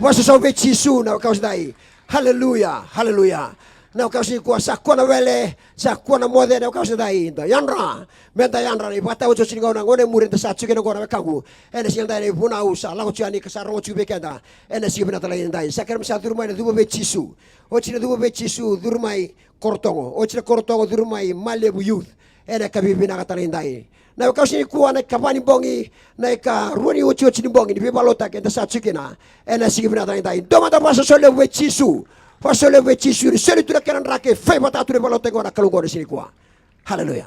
Speaker 1: Wasa sa ve Jisu na kaus dai. Haleluya, haleluya. Na kaus ni kuasa sakwa na wele, sakwa na mode na kaus dai. Yanra, menta yanra ni pata ujo sini ngona ngone murid ta satsu kena ngona kagu. Ene sing dai puna usa la ujo ani kasaro ujo bekenda. Ene sing bena tala dai. Sakar misa durmai na dubo ve Jisu. Ochina dubo ve Jisu durmai kortongo. Ochina kortongo durmai Malibu Youth. Ene kabibina katala dai. Na kau sini kuah na kapani bongi na ka ruani uci uci bongi di balota kita satsu kena ena sigi bina tang tai doma ta pasa sole we Jisu pasole we Jisu sele tu keran rake fe bata tu di balota ko na kalungo di sini kuah. Haleluya.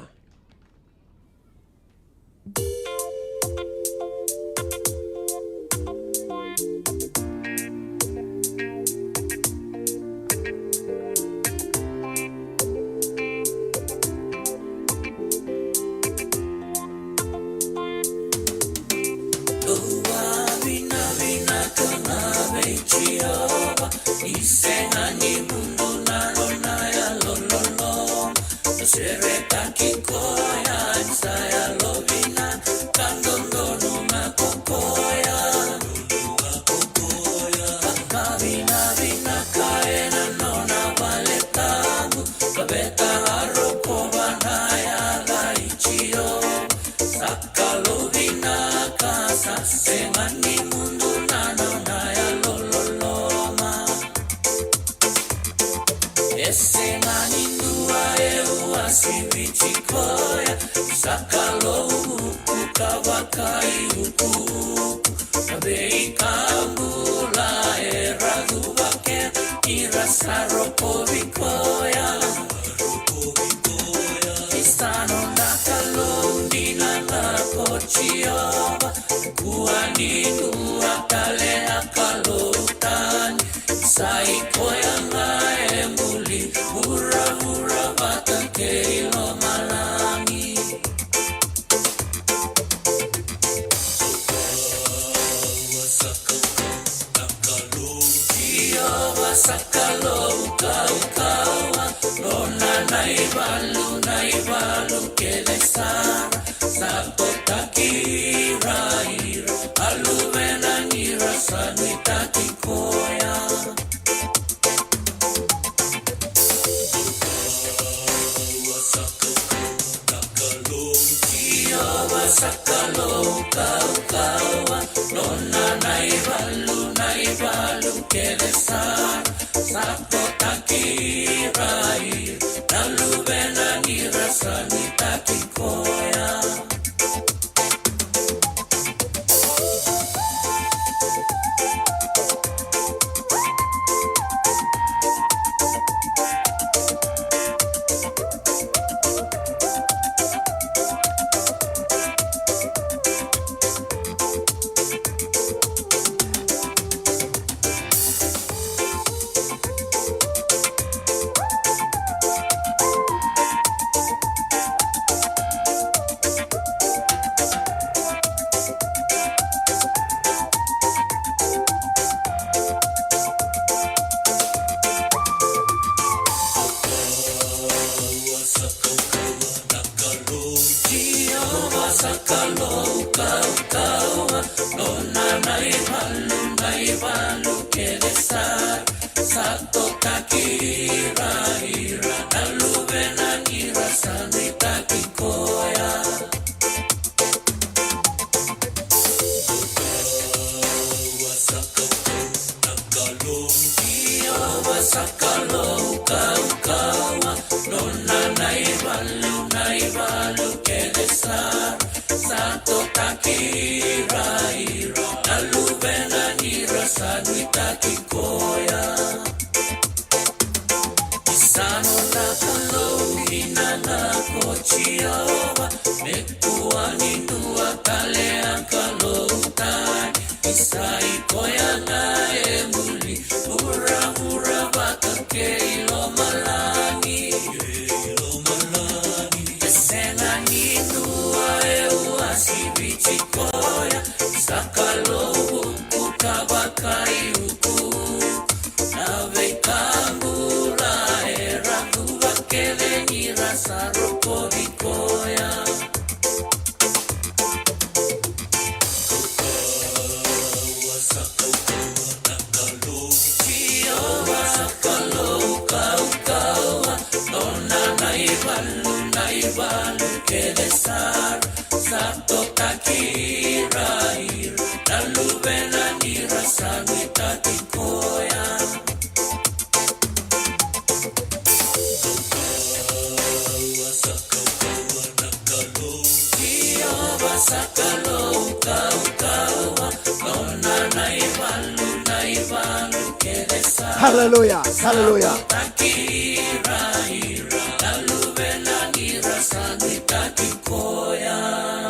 Speaker 1: Hallelujah, hallelujah.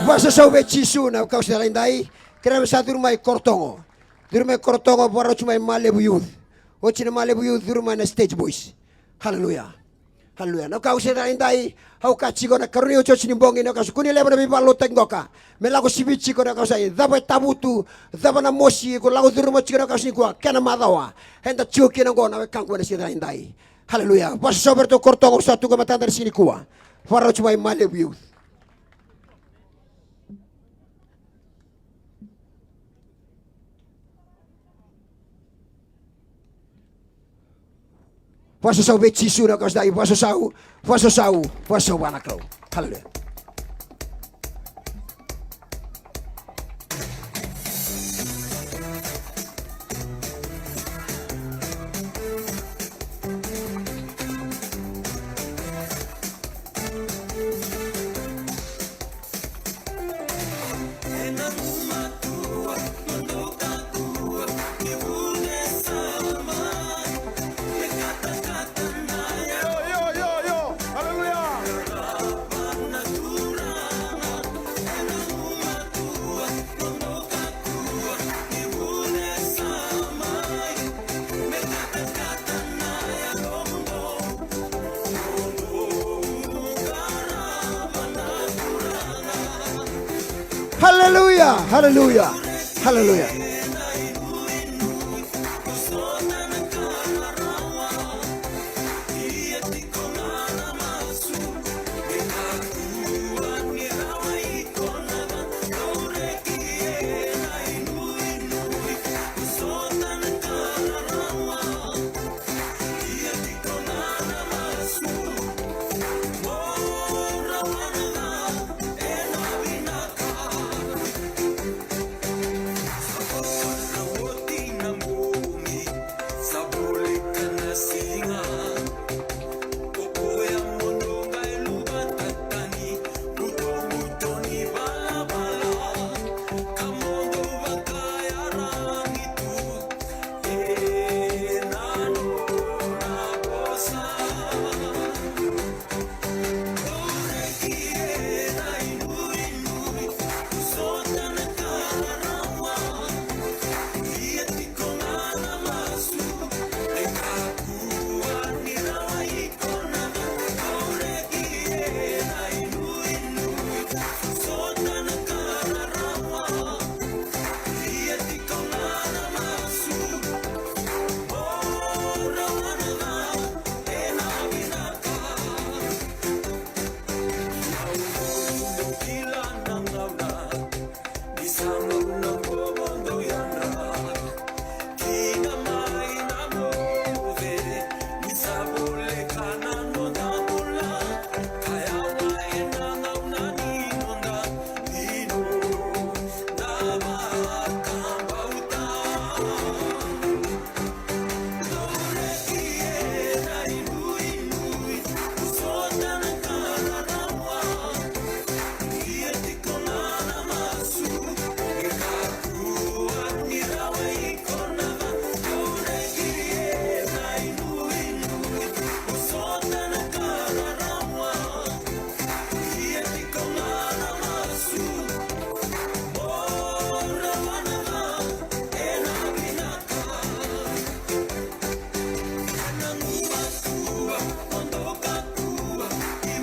Speaker 1: Vasa sa uwe Jisu na kau sa laindai, kira sa durmai kortongo. Durmai kortongo para cuma Malibu Youth. O cina Malibu Youth durmai na stage boys. Hallelujah. Hallelujah. Na kau sa laindai, hau kaci ko na karuni o church ni bongi na kau kuni leba na bibalo tengoka. Melago sibici ko na kau sa dapat tabutu, dapat na mosi ko lago durmai cina kau sini kuah kena madawa. Henda ciuki na ko na kangku na sa laindai. Hallelujah. Vasa sa berto kortongo satu kamatan dari sini kuah. Para cuma Malibu Youth. Vasa sau be Jisu na kau dai, vasa sau, wanakau. Hallelujah. Hallelujah, hallelujah, hallelujah.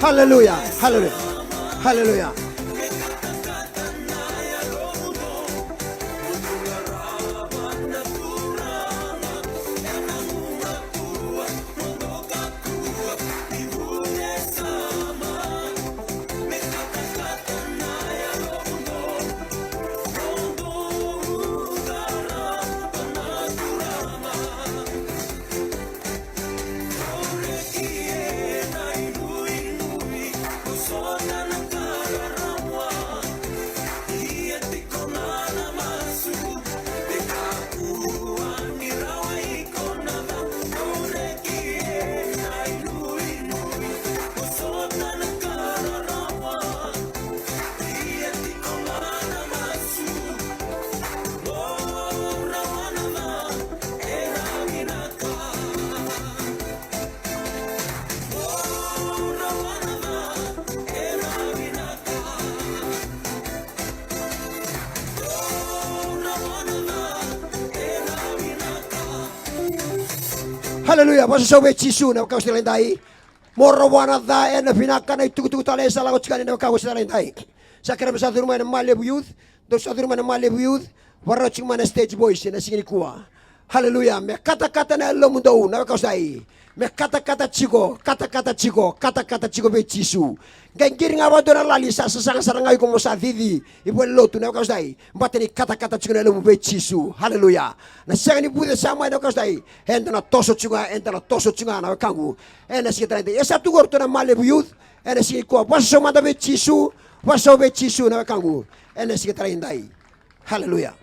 Speaker 1: Hallelujah, hallelujah, hallelujah. Haleluya. Basa sa wet sisu na kau sila dai. Moro wana da ena vinaka na itu tale sala ko chikani na kau sila dai. Sa kira sa durma na male youth. Do sa durma na male youth. Wara chingma na stage boys na singini kuwa. Haleluya. Me kata-kata na lo mundo na kau dai. Me kata-kata chigo be chisu. Gengiri nga wado na lali sa sarangay ko mo sa didi. Ibu lotu na kau dai. Bateni kata-kata chigo na lo be chisu. Haleluya. Na siya ni Buddha sama na kau dai. Enta na toso chunga na kangu. Ena sikita na esa tu gorto na male youth. Ena sikiko waso manda be chisu na kangu. Ena sikita na dai. Haleluya.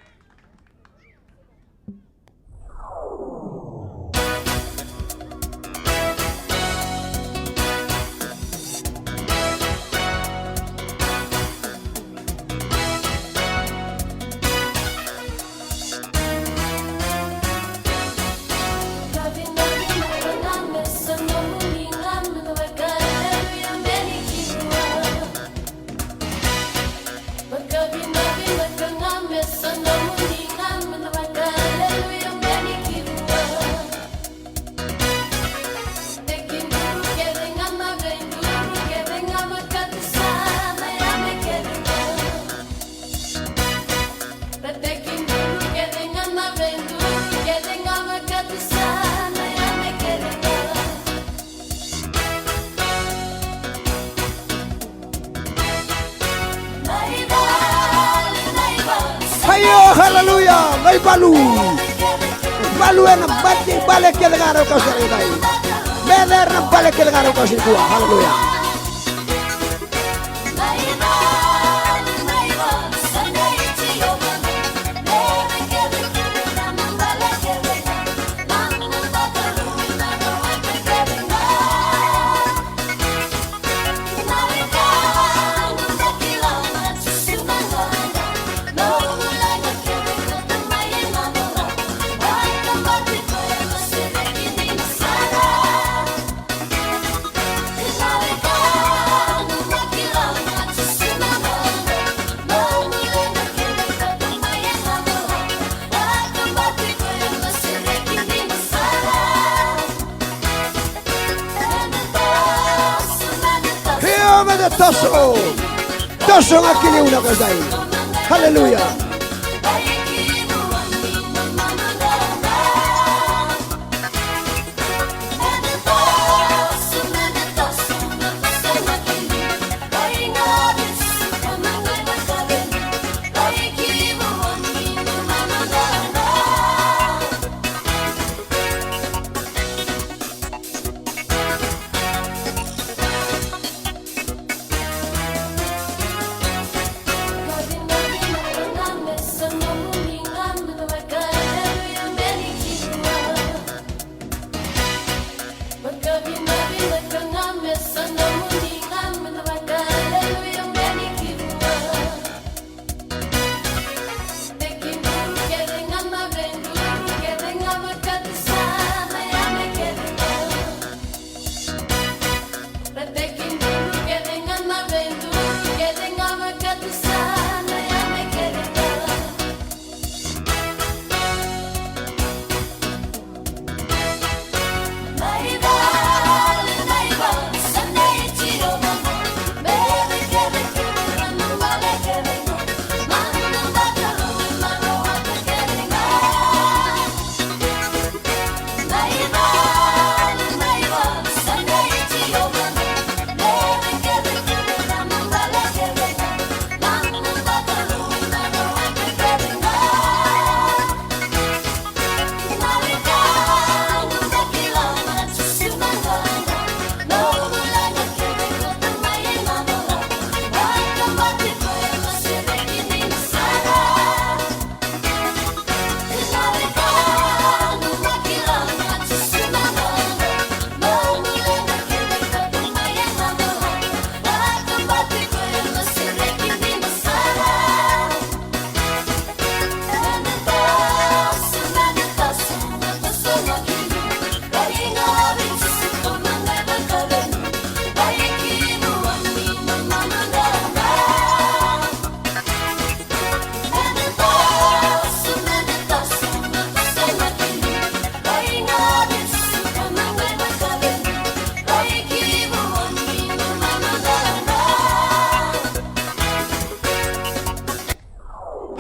Speaker 1: Hayo, haleluya, may balu ena bati balik ke dengar kau sering dai. Bener na balik ke dengar kau sini kuah, haleluya. Toso ngakini una kazai. Haleluya.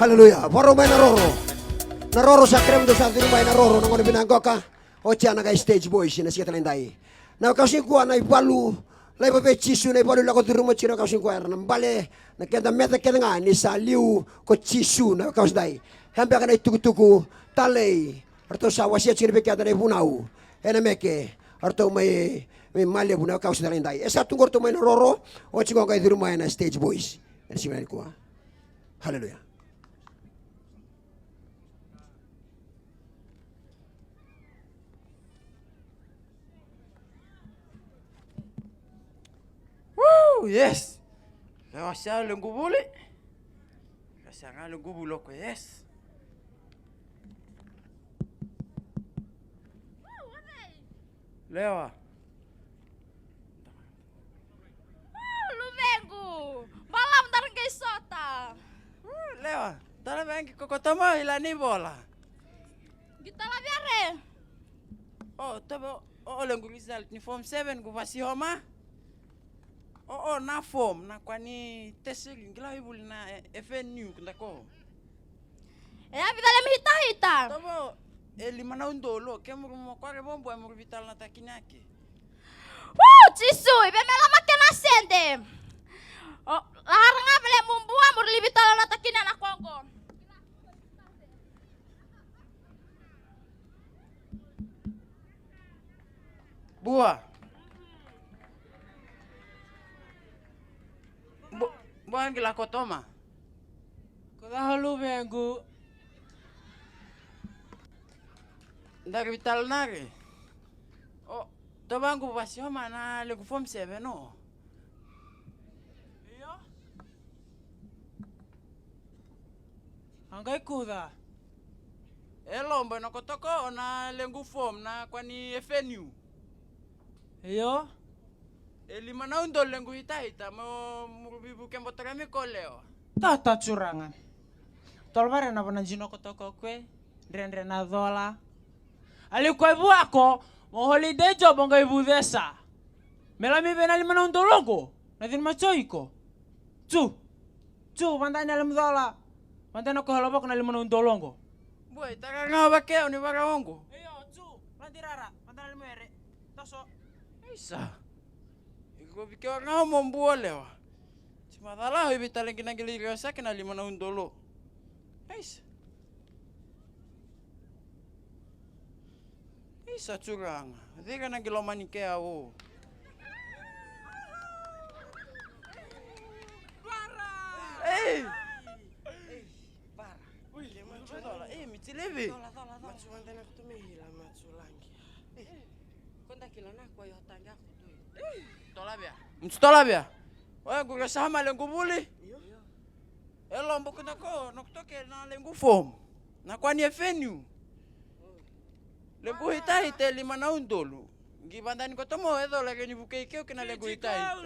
Speaker 1: Haleluya. Poro may naroro. Naroro sa krem do sa may naroro nang ono binanggoka. O tiyan na stage boys na siya talendai. Na kausin ko na ibalu. Lai babe chisu na ibalu la ko duru mo chino kausin ko na bale na kenda meta kenda nga ni sa liu ko chisu na kaus dai. Hambe kana tuku talei. Arto sa wasia chini bekia da bunau. Ena meke. Arto may malya bunau kaus talendai. Esa tungor to may naroro. O chingo ka duru mo na stage boys. Na siya ko. Haleluya.
Speaker 6: Woo, yes. Lewa siya lengubuli. Kasi nga lengubulo ko, yes. Lewa.
Speaker 7: Luvengo! Malam darang kay Sota!
Speaker 6: Lewa, tala bengi kokotama ilani bola.
Speaker 7: Kita la biare!
Speaker 6: Oh, tabo, lengu result ni form 7 gubasi homa. Na form na kwani teseli ngila ibuli na FNU kundako.
Speaker 7: Vida lem hita.
Speaker 6: Tabo, lima na undolo kemuru mo kware bombo emuru vital na takinake.
Speaker 7: Chisu! Ibe mela makena sende! Larang bele mumbua mur libital na takinan na Kongo.
Speaker 6: Buah. Buang gila kotoma. Kau lu bengu. Dari vital nari. Oh, tobangu pasio mana legu form 7 no. Iya. Angkai kuda. Elombo na kotoko na legu form na kwani FNU. Iya. Lima na undol lenggu hita mo murubibu kembo terami koleo.
Speaker 8: Tata curangan. Tolmare na pananjino kotoko kwe, ndre na dola. Ali kwa ibu ako, mo holiday job ang ibu desa. Melami bena lima na undolongo, na din machoiko. Cu, bantai na lima dola. Bantai na kohalobok na lima na undolongo.
Speaker 6: Boy, taga nga bakeo ni baraongo.
Speaker 8: Iyo, cu, lantirara, bantai na lima ere. Toso.
Speaker 6: Isa. Iko bikeo nga mombuo lewa. Simadala ho ibitalen kinagilirio sa kina lima na undolo. Isa. Isa curang. Hindi ka nagiloman ni kaya o. Eh! Para. Uy, macho dola. Michileve.
Speaker 9: Macho wanda na kutumihila macho langi. Konda kila na kwa yotanga kutu.
Speaker 6: Tolabia. Mtolabia. Wewe kungesema lengo buli. Elo mbukuna ko nokutoke na lengo form. Na kwani FNU. Lengo hita lima na undolu. Ngibandani ko tomo edo lagi ni bukeikeo kina lengo hita.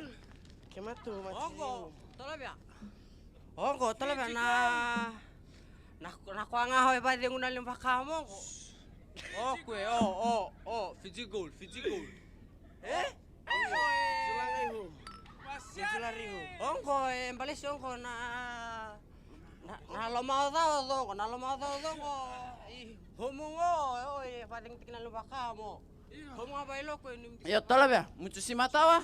Speaker 9: Kematu macho.
Speaker 8: Ongo,
Speaker 9: Talaba na kwa nga hoy ba dengu na limpa kamo ko.
Speaker 8: kwe, Fiji gold.
Speaker 9: Eh? Sulangai hum. Sulari hum. Ongo embales ongo na lomao do ko. Homungo oi paling tikna limpa kamo. Homungo ba ilo ko ni.
Speaker 6: Yo tolabia. Mutu simatawa.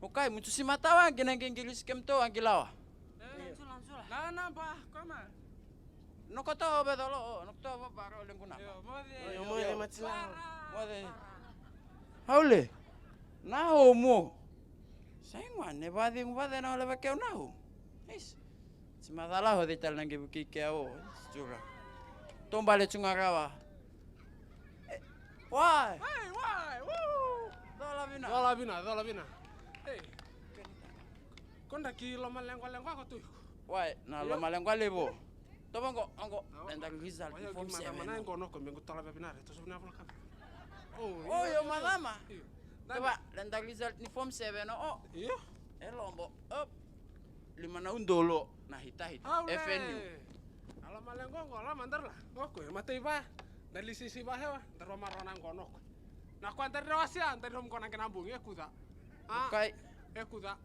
Speaker 6: Okay, mutu simatawa ginangingili skemto angilawa.
Speaker 8: Nana ba, kama.
Speaker 6: Nokoto bedolo, nokoto baro lenguna.
Speaker 9: Yo mo le matsila.
Speaker 6: Wade. Haule. Na homo. Saingwa ne bade na le bakeo na ho. Is. Simadala ho de tal nangi buki keo. Juga. Tombale chungarawa. Why? Woo!
Speaker 10: Dola bina. Hey. Konda ki loma lengwa ko tu.
Speaker 6: Why? Na lo malengwa lebo. Tobango ango enda result form 7.
Speaker 10: Mana ngono ko mengu tola bina to subna pula ka.
Speaker 6: Oh, yo madama. Coba enda result ni form 7 oh.
Speaker 10: Iya.
Speaker 6: Elombo. Up. Lima na undolo na hita FNU.
Speaker 10: Ala malengwa ngola mandar lah. Oke, matei ba. Dari sisi bahewa, terus marona ngono. Na kwa ndari rawasia, ndari hom kona kenambung ya kuda.
Speaker 6: Kai.
Speaker 10: Kuda.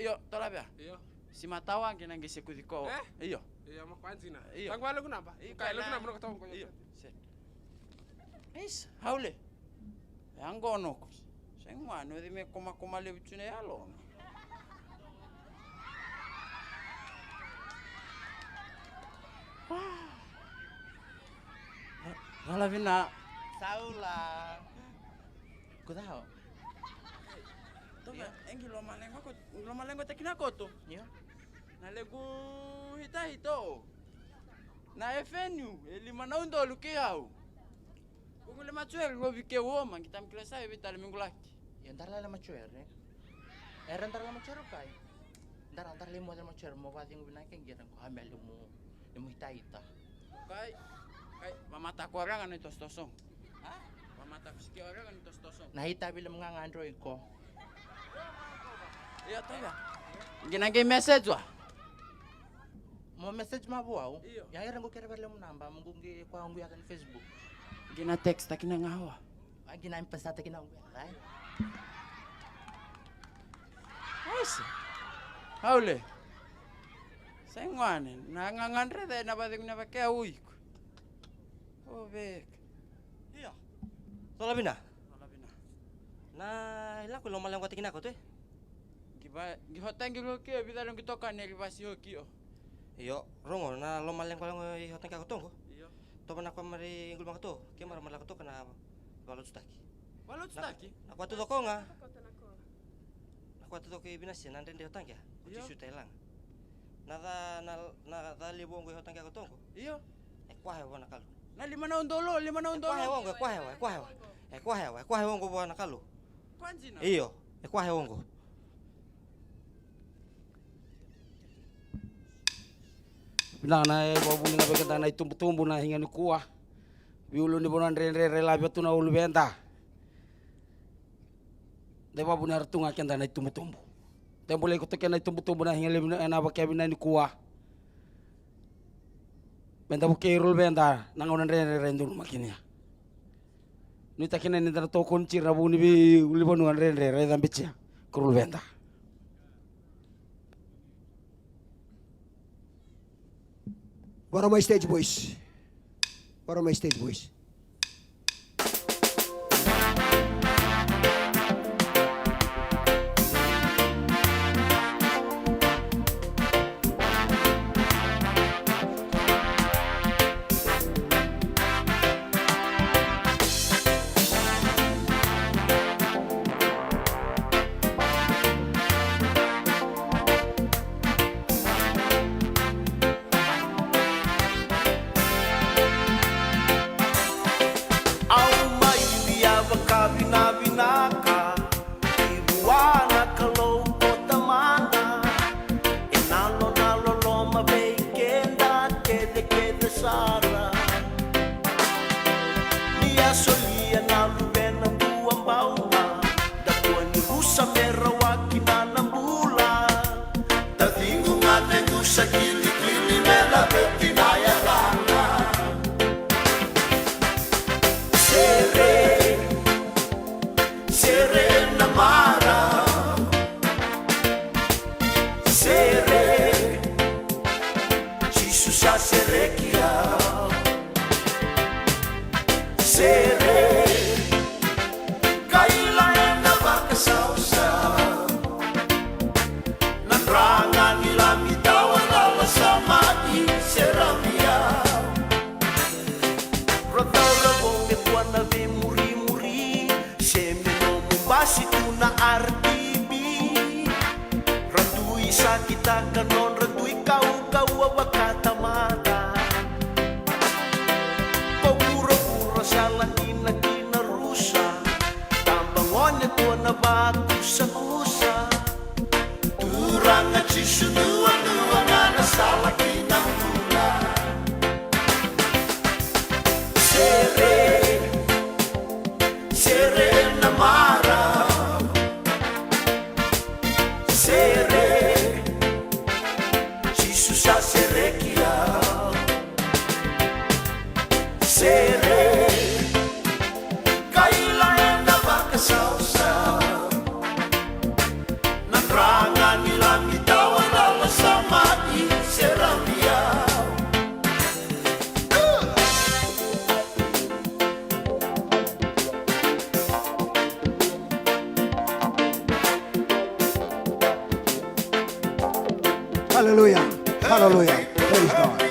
Speaker 6: Yo, tolabia.
Speaker 10: Iyo.
Speaker 6: Si matawa kinangi sikudiko.
Speaker 10: Eh?
Speaker 6: Iyo.
Speaker 10: Iya makwanzi na.
Speaker 6: Iyo.
Speaker 10: Tangwala ko namba. Kaila ko namba katong ko.
Speaker 6: Iyo. Is, haule. Yangono ko. Sengwano di me kuma le bitsune yalo. Wala vina.
Speaker 9: Saula. Kudao.
Speaker 6: Toba, engi lo malengo tekina koto.
Speaker 9: Yo.
Speaker 6: Na legu hito. Na FNU, elimana undo lukiau. Kungule machuel go vike woma kitam klasa evitale mingulaki.
Speaker 9: Yo ntar la machuer, eh. Era ntar la machuer kai. Ntar le mo la machuer mo va dingo binake ngira ko hamelu mo. Mo hitaita.
Speaker 6: Kai mamata ko orang ano tos-tosong. Ha? Mamata ko siki orang ano tos-tosong.
Speaker 9: Nahita bila mga Android ko.
Speaker 6: Iya toba. Ginage message wa.
Speaker 9: Mo message mabuaw.
Speaker 6: Iyo.
Speaker 9: Ya era ngo kera verle mo namba mo ngi kwa ngu ya kan Facebook.
Speaker 6: Gina text takina ngawa.
Speaker 9: Ay ginaim pasata kinang ay.
Speaker 6: Ais. Haule. Sengwane, nangangandre de na bading na bakea uik. Oh bek.
Speaker 9: Iya. Tola bina.
Speaker 6: Wala bina.
Speaker 9: Na ila ko lo malang ko tikin ako to eh.
Speaker 6: Gihotang gilo kio bidalong kitoka ni ribasi hokio.
Speaker 9: Iyo, rongo na lo malang ko lang ihotang ka ko to.
Speaker 6: Iyo.
Speaker 9: To na ko mari ngul to. Kaya mara malak to kana balot staki.
Speaker 6: Balot staki.
Speaker 9: Na kwatu to ko nga. Na kwatu to ko ibinasi nande de hotang ya.
Speaker 6: Iyo.
Speaker 9: Uti sutelang. Na libo ngo hotang ka ko to.
Speaker 6: Iyo.
Speaker 9: Kwa hewa na kalu.
Speaker 6: Na 5 na undolo.
Speaker 9: Kwa hewa. Kwa hewa ngo bwana kalu.
Speaker 6: Kwanzi na.
Speaker 9: Iyo, kwa hewa ngo.
Speaker 11: Binana babu ni ngabe kata na itumbu na hinga ni kuah. Biulu ni bonan re labi tu na ulu benta. De babu ni artunga kenda na itumbu. Tempo le kutoke na itumbu na hinga le na ba kabina ni kuah. Benta bu kerul benta nangonan re ndur makinia. Ni takina ni dana to kunci rabu ni bi uli bonuan re dan bicia. Kerul benta.
Speaker 1: What are my stage boys? What are my stage boys?
Speaker 5: Nanrangan nilang itaw ang alas sa mati, seramia.
Speaker 1: Hallelujah. Praise God.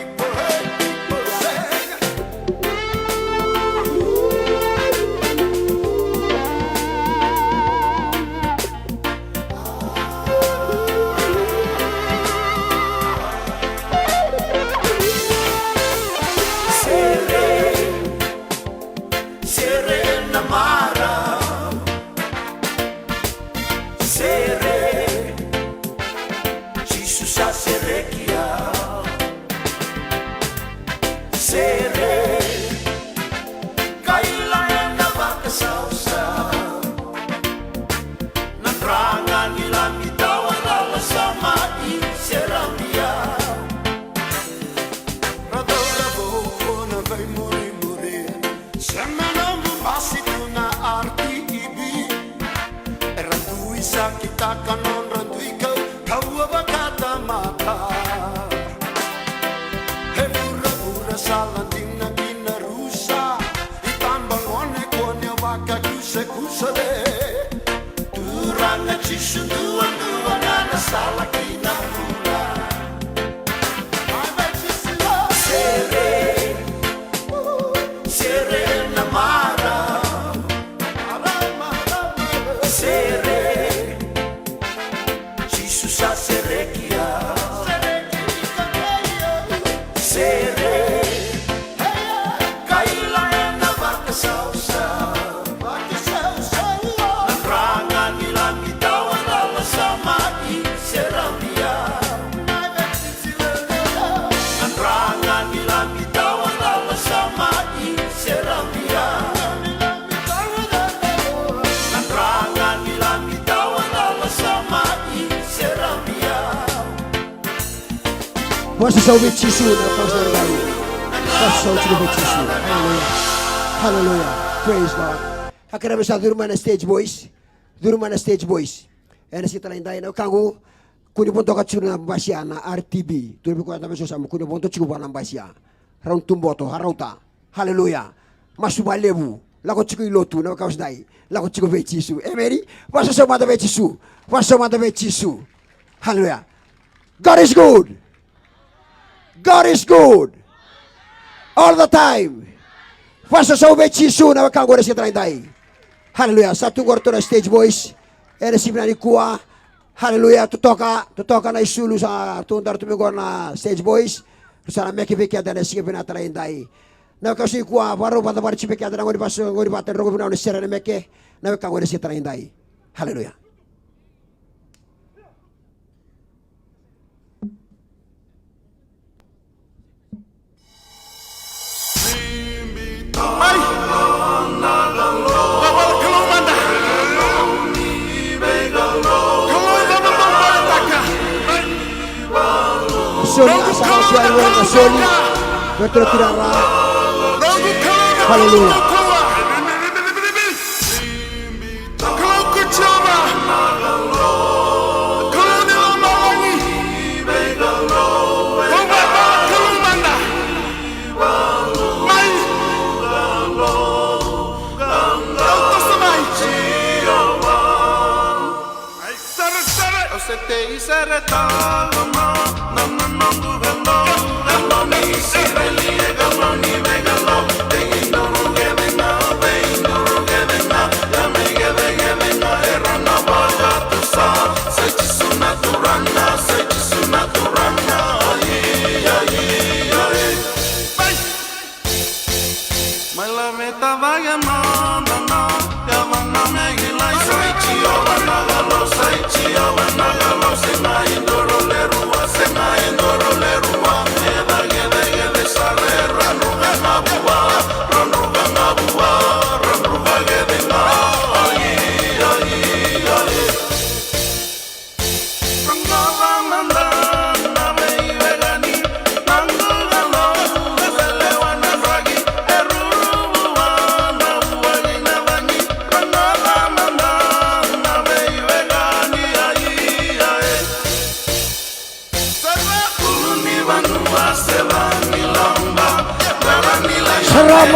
Speaker 1: What's the soul with Chisu? What's the soul with Chisu? Hallelujah. Hallelujah. Praise God. Hakira bisa durma na stage boys. Durma na stage boys. Ena sita lain dai na kangu kuni ponto kacuna basia na RTB. Turbi ko ata beso sama kuni ponto chiku na basia. Raun tumboto harauta. Hallelujah. Masuba lebu. Lako chiku ilotu na kaus dai. Lako chiku ve Chisu. Emeri. What's the soul mata ve Chisu? What's the mata ve Chisu? Hallelujah. God is good. God is good all the time. Fasa sa ube Chisu na wakang gore si trainday. Hallelujah. Satu gorto na stage boys. Ere si pinani kuwa. Hallelujah. Tutoka na isulu sa tundar tumigor na stage boys. Sana meki peki ada na sige pinatrainday. Na kasi kuwa baru pada barci peki ada na ngori paso ngori paten rogo pina na sera na meki na wakang gore si trainday. Hallelujah. Soli asal siaran na soli. Betul tirara. Hallelujah.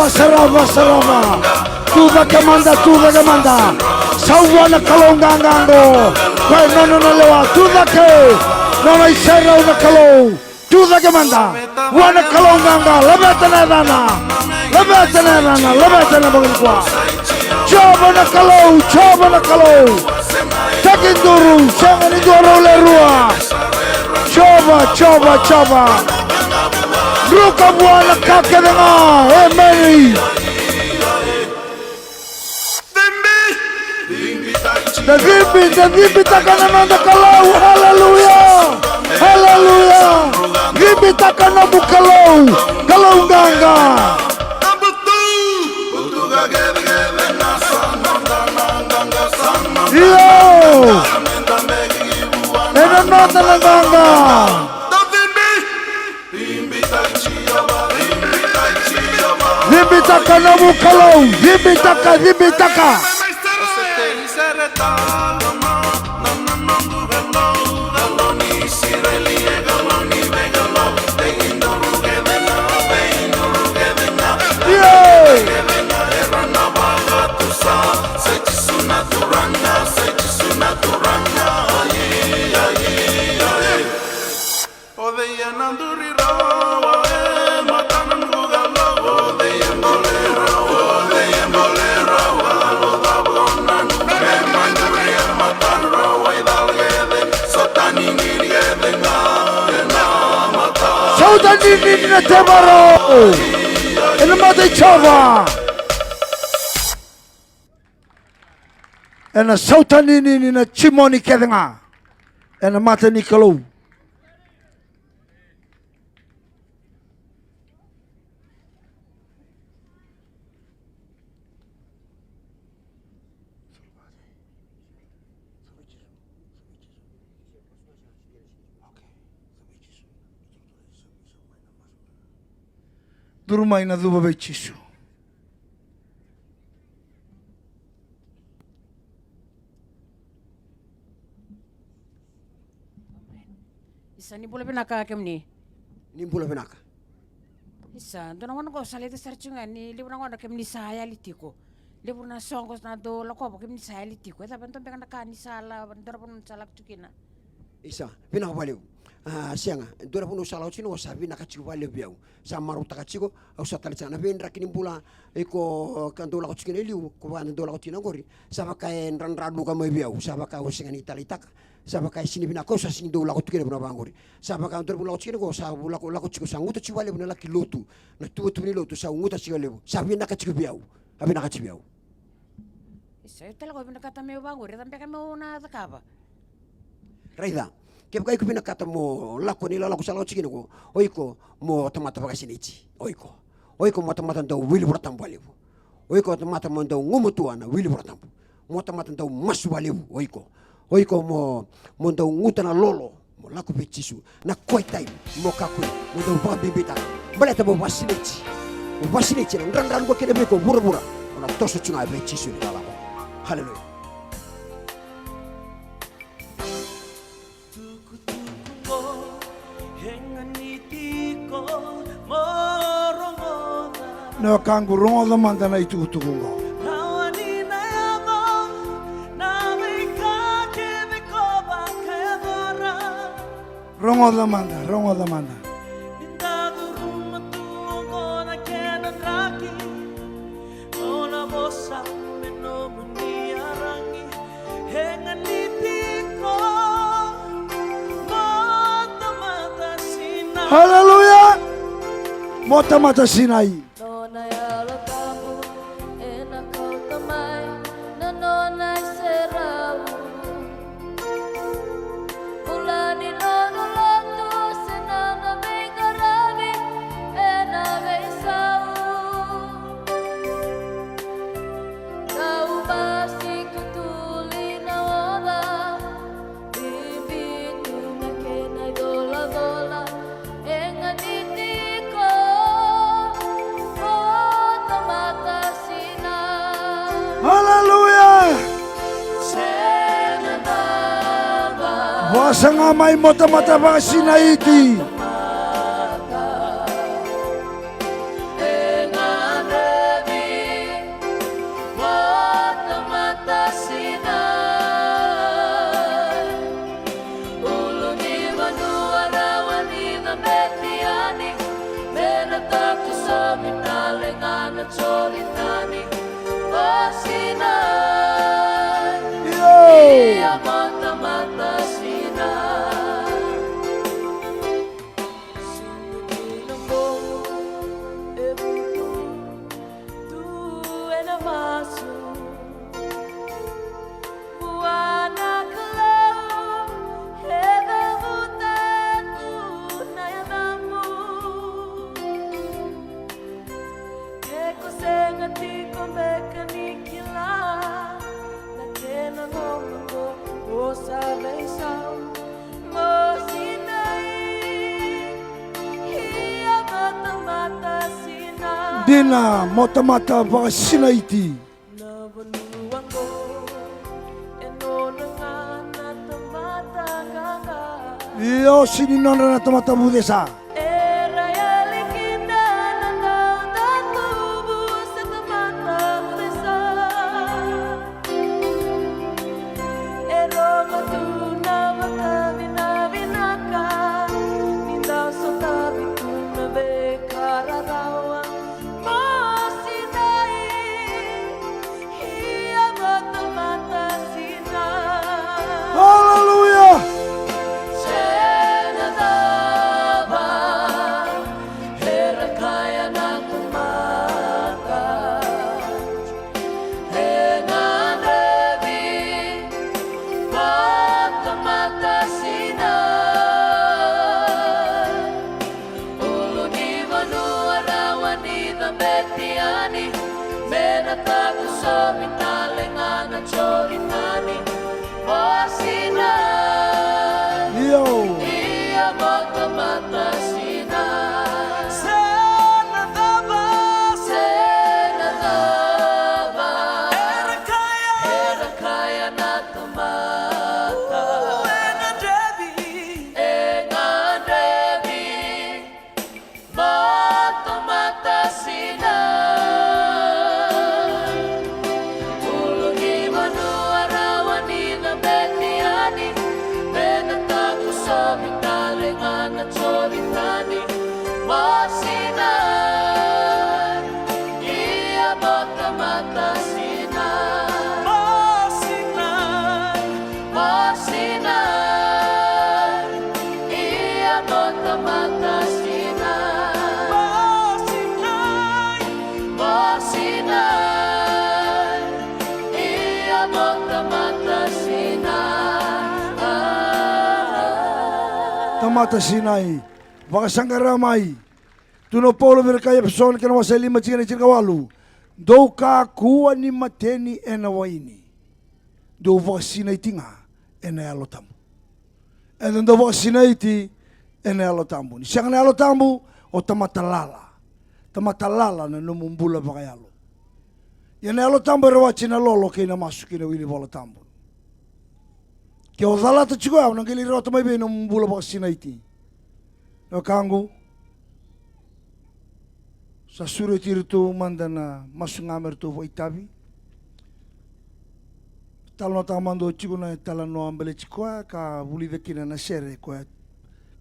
Speaker 1: Sarava. Tuba kamanda. Sawana kalongangango. Kaya nono lewa. Tuba ke. Nono isera una kalong.
Speaker 3: Tuda ke manda. Wana kalonganga. Lebetana dana. Lebetana dana. Lebetana bagilkwa. Coba na kalau. Takin duru. Jangan duru lerua. Coba. Ruka buana kake dengar. Mary. Dhimbi takana nanda kalau. Haleluya. Dhimbi takana bukalau. Kalau ganga. Yo. Ena nanda ganga. Dhimbi takana bukalau. Dhimbi taka. Sauta nini na tebaro. Ena mata chova. Ena sauta nini na chimoni kedenga. Ena mata ni kalau. Durmai na duba bechisu.
Speaker 9: Isa ni bula pinaka kemni.
Speaker 1: Ni bula pinaka.
Speaker 9: Isa, dona wana ko salite sarchunga ni libuna wana kemni saya litiko. Libuna songos na do lako kemni saya litiko. Eta benton pekana kani sala, dora pun salak tukina.
Speaker 1: Isa, pinaka baliu. Sianga, dora pun usala sino sabi nakachiku baliu biau. Sa maru takachiko, au satali sana vendra kini bula eko kandola ko chikene liu, ko wana dola ko tina gori. Sabaka en ranradu ka mai biau, sabaka usinga ni talitaka. Sabaka sini bina ko sa sini dola ko tukene buna bangori. Sabaka dora pun ko chikene ko sa bula ko chiku sanguta chiwale buna laki lotu. Na tu ni lotu sa unguta chigalebu. Sabi nakachiku biau. Abi nakachiku biau.
Speaker 9: Isa, tela ko bina kata meu bangori, tampe kami una takaba.
Speaker 1: Raida. Kaya kaya kupina kata mo lako nila lako sala chikini ko oiko mo tamata bakasinichi oiko mo tamata ndo wili buratambu alibu oiko tamata mo ndo ngumutuana wili buratambu mo tamata ndo masu alibu oiko mo ndo ngutana lolo mo lako bechisu na koi time mo kakui mo ndo bambibita baleta mo basinichi ngran go kene beko bura na toso chunga bechisu ni lako. Hallelujah. No kangu rongo da manda na itu tukungo. Rongo da manda. Hallelujah. Mota mata sinai. Wasa nga may mata-mata bang sinaiti.
Speaker 4: Ulo ni manua rawan ni the na choritani Sinai Ia mata-mata Sinai Sinungilang mo Ebutu Tu enamasu Buana kalau Heda butatu Nayanamu Keko sengati komekanikila Nakena ngomongo O salvação Mo Sinai Ia mata-mata Sinai
Speaker 3: Dina mata-mata baka sinaiti.
Speaker 4: Nabanuan ko Eno nangana tamata-gana
Speaker 3: Iyo sininona na tamata budesa.
Speaker 4: Era yalikina Nanaw na tubo Sa tamata mudesa Ero matuna Makabina-binaka Nindaw sa tabi ko na bekararawa Mo Sinai Ia mata-mata Sinai
Speaker 3: Hallelujah.
Speaker 4: Senadaba Herakaya ng kumaka Hengan Rebi Mata-mata Sinai Ulo ni Manuarawan ni Betiani Menatago sa bitalengan at choritani O Sinai
Speaker 3: Iyo.
Speaker 4: Ia mata-mata Sinai Senadaba Senadaba Herakaya na tumata Engan Rebi Mata-mata Sinai Ulo ni Manuarawan ni Betiani Menatago sa bitalengan at choritani Mo Sinai Ia mata-mata Sinai Mo Sinai Mo Sinai Ia mata-mata Sinai Mo Sinai Mo Sinai Ia mata-mata Sinai
Speaker 3: Tamata Sinai. Baka sanggaramay. Tuno polo berkaya person kana wasali machina chirkawalu. Do ka kuwa ni mateni enawaini. Do baka Sinai tinga enayalotamu. And do baka Sinai ti enayalotamu. Siang enayalotamu o tamatalala. Tamatalala na numumbula bakayalo. Yan enayalotamu rawachina lolo kina masuki na wili bola tambu. Kaya wala ta chiko nang kiliro ta may binong bula baka Sinai. No kango sa suro tirto manda na masungamer to vo itabi. Talo ta mando chiko na tala no ambele chiko ka buli vekina na sere ko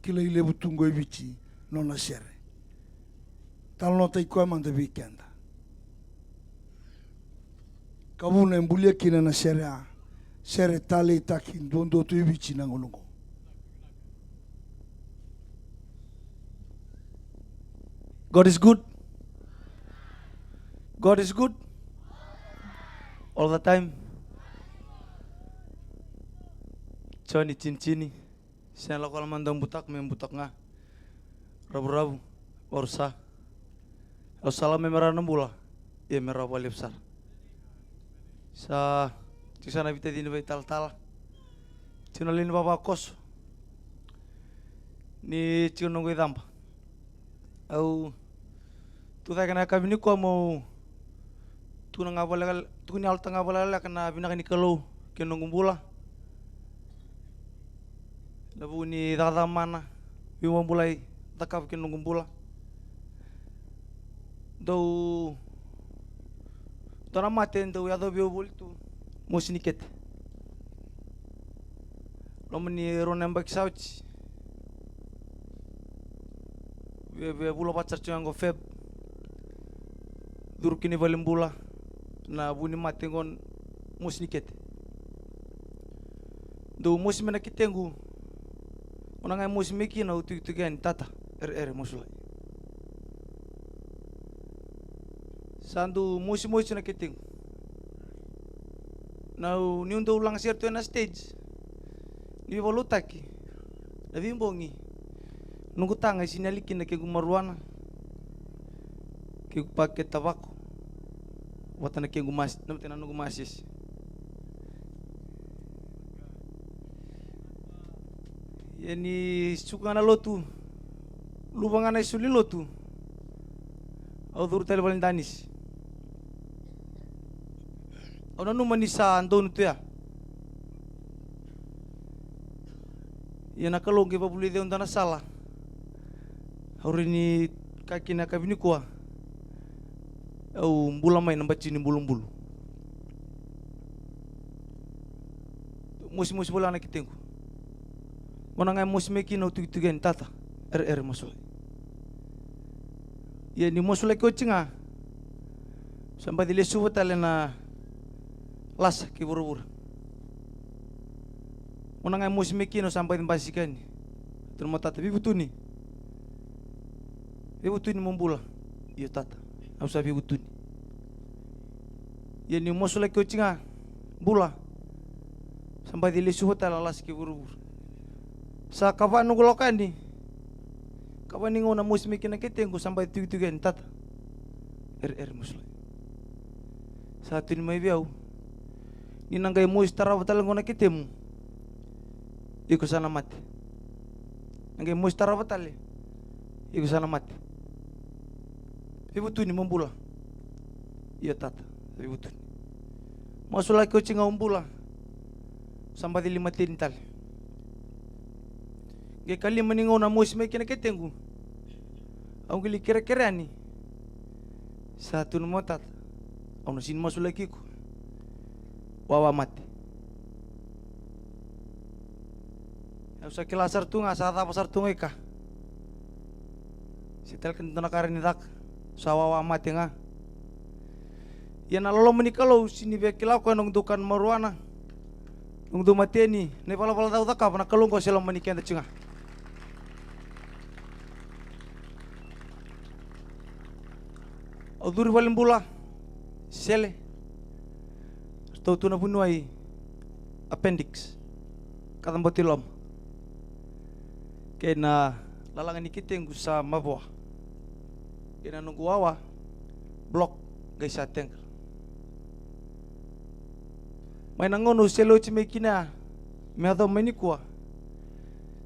Speaker 3: kila ile butungo ibichi no na sere. Talo ta iko manda weekend. Kabuna mbulia kina na sere a. Sere tale takin dondo tu ibichi nangolongo.
Speaker 11: God is good. God is good. All the time. Choni chin-chini. Siya lokal mandang butak, may butak nga. Rabu-rabu. Orsa. O salam may meron ng bula. Iya meron walipsar. Sa sana bita din ba tal-tal. Sinalin pa pa kos. Ni chunong ko idampa. Au tu tayo kana kami ni ko mo tu na nga bala tu ni alta nga bala kana binaka ni kalo kinong gumbula labu ni dada mana biwang bulay takap kinong gumbula do maten do yado biu bul tu mo siniket lo meni ronembak sauci we bulo pacar cungang go feb durukini valimbula na buni matengon musnikete do musi mena kitengu onangai musi meki na utu-utugen tata musulai sandu musi na kitengu na niundo ulang sierto na stage ni volutaki na bimbongi nunggu tanga sinalikin na ke gumaruana ke pake tabako watana ke gumas na tena nunggu masis yani sukana lotu lubangana isuli lotu au dur tele valendanis ona numa nisa andonu tu ya yana kalonge babuli de ondana sala Haurini kaki na kabini kuah au mbula mai namba chini bulu-bulu musi bola anak kitengu monangai musi meki na utu-utugen tata masulai ya ni masulai ko cinga sampai dile suwa talena las ke buru-buru monangai musi meki no sampai dibasikan terima tata bibutuni membula iya tata au sabi butuni ya ni masulai ko cinga bula sampai dile suwa talalas ke buru-buru sa kawan nunggu lokani kawan ningo na musi meki na kitengu sampai tugi-tugian tata musulai satu ni mai biau ni nanggai musi tarawatal ngona kitemu iko sana mati nanggai musi tarawatal iko sana mati ibu ni membula iya tata ibu tu masulai ko cinga umbula sampai di 5 tintal ge kali meningo na musi meki na kitengu au gili kira-kira ni satu no motat au no sin masulai kiko wawa mati au sa kilasar tunga sa ta pasar tunga ka sitel kentona karini dak sa wawa mati nga ya na lolo menikalo sini be kilau ko nong dukan maruana nong du mateni ne pala-pala tau tak na kalung ko selo menikian tacunga Oduri valimbula sele stau tuna bunuai appendix katam botilom kena lalangan ikitengu sa mabwa kena nunggu wawa blok guys ateng main ngono selo cimekina meado menikua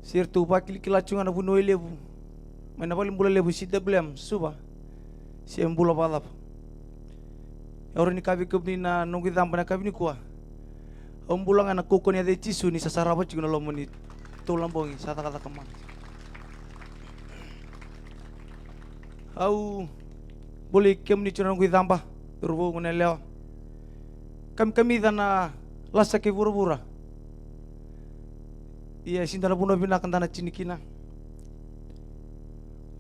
Speaker 11: sirtu bakil kilacungan na bunuai lebu main valimbula lebu sida blem suba si embula balap orang ni kabi kebni na nunggu tampa na kabi ni kuah embula ngana koko ni ada cisu ni sasarapa cuma lo meni tulang bongi sata kata kemana au boleh kemni cuma nunggu tampa turbo ngene leo kami dana lasa ke bura-bura iya sindana buno bina kantana cinikina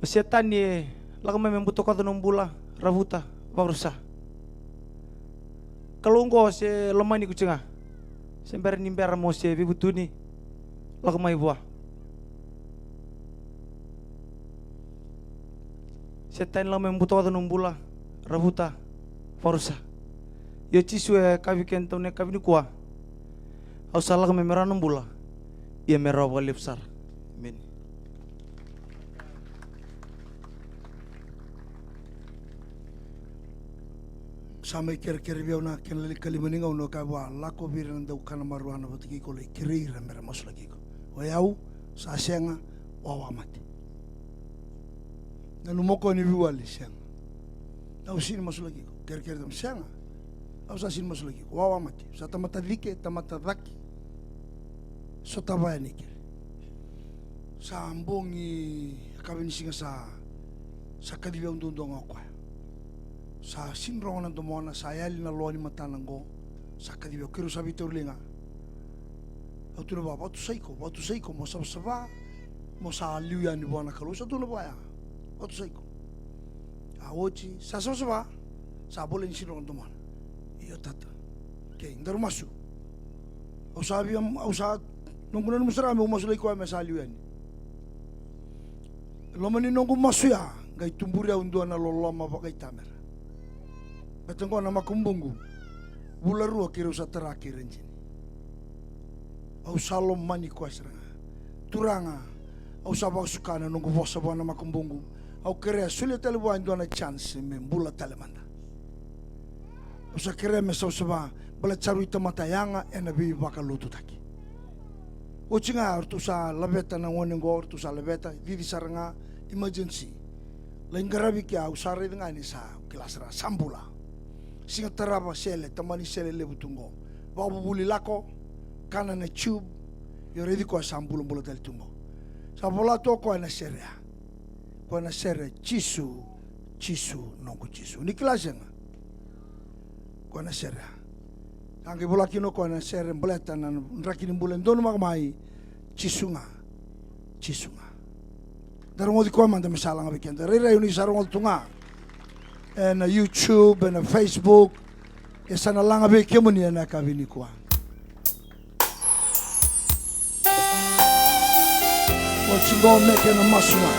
Speaker 11: setan ni laka membutuh kata nombula rabuta barusa kalunggo se lomani kucinga sember nimber mo se bibutuni laka mai buah setan laka membutuh kata nombula rabuta barusa ya cisu kabi kentone kabi ni kuah au salah memera nombula ia merah walip sar amin.
Speaker 3: Sampai kira-kira biau nak kali meningau no kawa lako biran dau kana maruana batiki ko le kira mera mas lagi ko wayau sa senga wawa mati nanu moko ni biwali senga au sin mas lagi ko kira-kira dam senga au sa sin mas lagi ko wawa mati sa tamata like tamata daki so tabaya ni kira sa ambongi kabini singa sa kadibiau ndondong akwa sa sinrongan ng tumona sa ayali na loani matananggo sa kadibiyo kiro sabi turlinga au tuna ba batu saiko mo sabsaba mo sa liuyan ni buwana kalu sa tuna ba ya batu saiko awochi sa sabsaba Sa boleh sino teman. Iya tata. Oke, ndar masuk. Usabi usaha nunggunan musra mo masuk ko ay masaliw yan. Lomani nunggu masuk ya, gay tumburi unduan na loloma pakai tamer. Betengko nama kumbungu. Bularu kira usah terakhir enjin. Au salom mani kuasra. Turanga. Au sabak sukana nunggu bosa buat nama kumbungu. Au kira sulit telebuan unduan na chance membula telemanda. Usa kira mesau seba bala caru ita matayanga enabi bakal lutu taki. Ucinga ortu sa labeta na ngonengo ortu sa labeta vivi saranga emergency. Lain garabi kia usare dengan ini sa kelasra sambula. Singa taraba sele tamani sele lebutungo. Babu buli lako kana na tube yoredi ko sambula bula tel tungo. Sabola to ko na serea. Ko na sere chisu nongo chisu. Ni kelasnya. Ko na serea. Angke bola kino ko na sere mbeleta na rakini bulan dono magmai chisunga. Darong di ko man da misala nga weekend. Rira yun isarong tunga. Na YouTube na Facebook. Esa na lang abe kemo niya na kabini ko. Wachingo meke na masuma.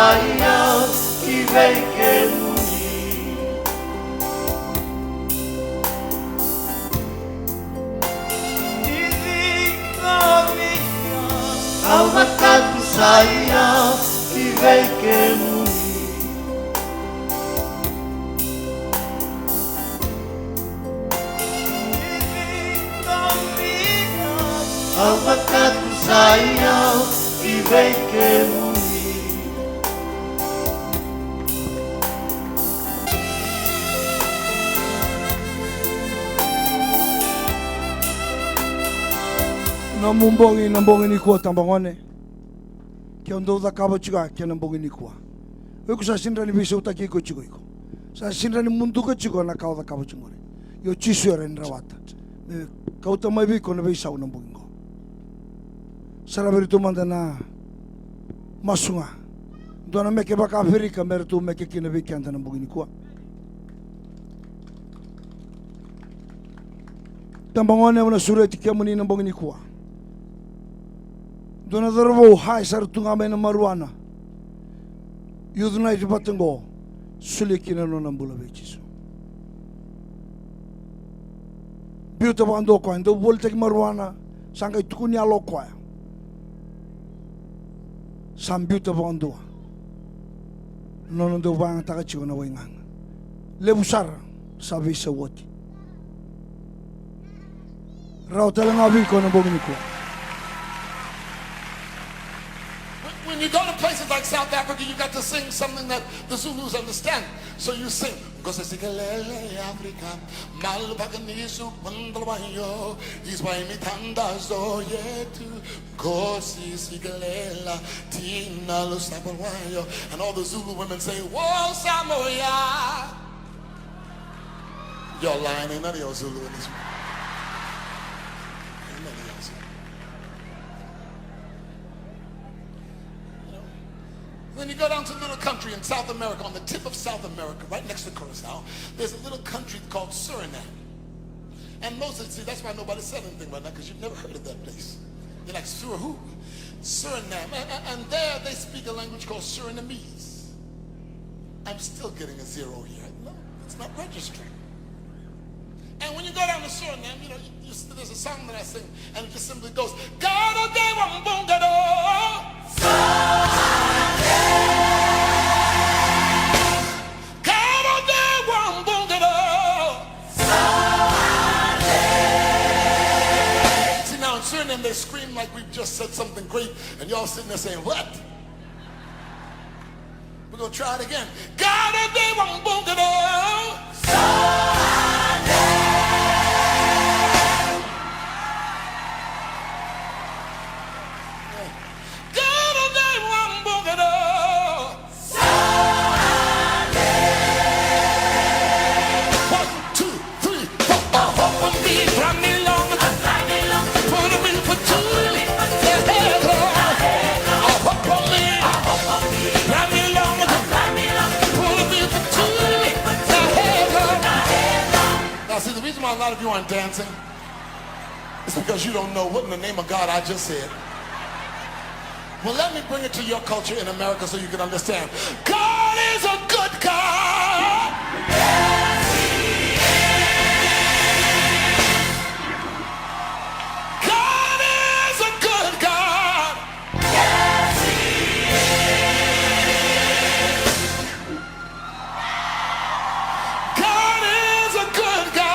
Speaker 5: sayang iveikemu Almakat sayang iveikemu Almakat sayang iveikemu
Speaker 3: Nambongi ni kuwa tambangone. Kia ndo da kaba chiga kia nambongi ni kuwa. Weku sa sindra ni bisa utaki iko chigo iko. Sa sindra ni mundu ko chigo na kau da kaba chingore. Yo chisu ya rendra wata. Kau ta mai biko na bisa nambongi ko. Sara beri tu manda na masunga. Dona meke baka Afrika mer tu meke kina biki anda nambongi ni kuwa. Tambangone wana sureti kia muni nambongi ni kuwa. Dona darbo hai sar tunga mena maruana. Yudna iti patengo sulikina no nambula bechisu. Biuta bando ko ndo volte maruana sanga tukuni alo ko. Sam biuta bando. Nono ndo bang takachigo na wengang. Lebusar sabi sa woti. Rao talang abin ko na bongini ko.
Speaker 5: When you go to places like South Africa, you got to sing something that the Zulus understand. So you sing, Gosesikelele Africa, Malbaganisu Pandalwayo, Iswaimitandazo Yetu, Gosisikelela, Tina Lusapalwayo, and all the Zulu women say, Whoa, Samoya. You're lying, ain't none of your Zulu in this room. Ain't none of your Zulu. Then you go down to a little country in South America, on the tip of South America, right next to Curacao, there's a little country called Suriname. And most of see, that's why nobody said anything right now, because you've never heard of that place. You're like, who? Suriname. And there they speak a language called Surinamese. I'm still getting a zero here. No, it's not registering. And when you go down to Suriname, you know, there's a song that I sing, and it just simply goes, Gado de Wambungado. See, now in Suriname they scream like we've just said something great, and y'all sitting there saying, what? We're going to try it again. Gado de Wambungado. A lot of you aren't dancing. It's because you don't know what in the name of God I just said. Well, let me bring it to your culture in America so you can understand. God is a good God. Yes, He is. God is a good God. Yes, He is. God is a good God.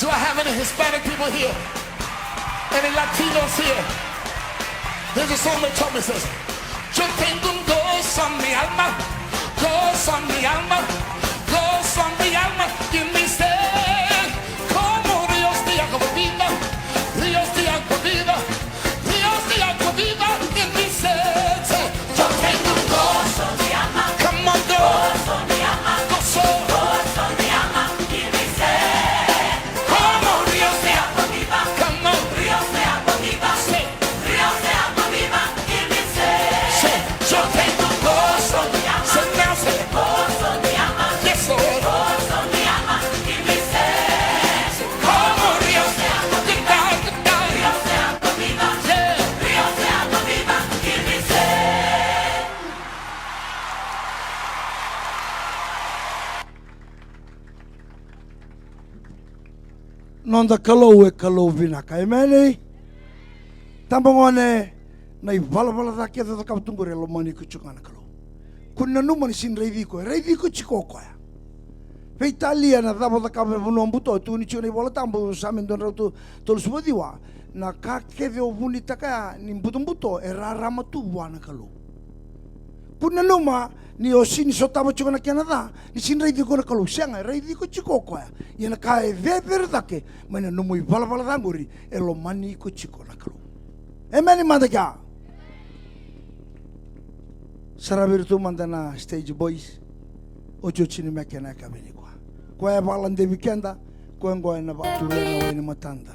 Speaker 5: Do I have any Hispanic people here? Any Latinos here? There's a song that told me says, yo tengo un gozo en mi alma, gozo en mi alma, gozo en mi alma y en mi ser, como ríos de agua viva, ríos de agua viva, ríos de agua viva y en mi ser. Yo tengo un gozo en mi alma, come on, gozo en mi alma, gozo en mi alma y en mi ser, como ríos de agua viva, come on, ríos de agua viva, ríos de agua viva y en mi ser. Yo tengo un gozo en mi alma, gozo en mi alma, yes Lord, gozo en mi alma y en mi ser, como ríos de agua viva, ríos de agua viva, ríos de agua viva y en mi ser.
Speaker 3: Nonda kalau e kalau vinaka. Amen. Tambangone na ivala da kia da katungu re lo mani kuchukana kalau. Kunna numani sin reiviko chikoko ya. Fe Italia na davo da kame vuno mbuto tu ni chune vola tambo samendo rautu tol subadiwa na ka keve ovuni taka ni mbuto e rarama tu wana kalau. Kunna numa ni osini sotama chukana Canada ni sin reiviko na kalau sianga reiviko chikoko ya. Yana ka e vever dake mana numu ivala da ngori e lo mani kuchikona kalau. Amen mandaka. Sarabirtu mandana stage boys. Ojo chini mekena kabini kwa. Kwa balande weekenda, kwa ngoa na baturena weni matanda.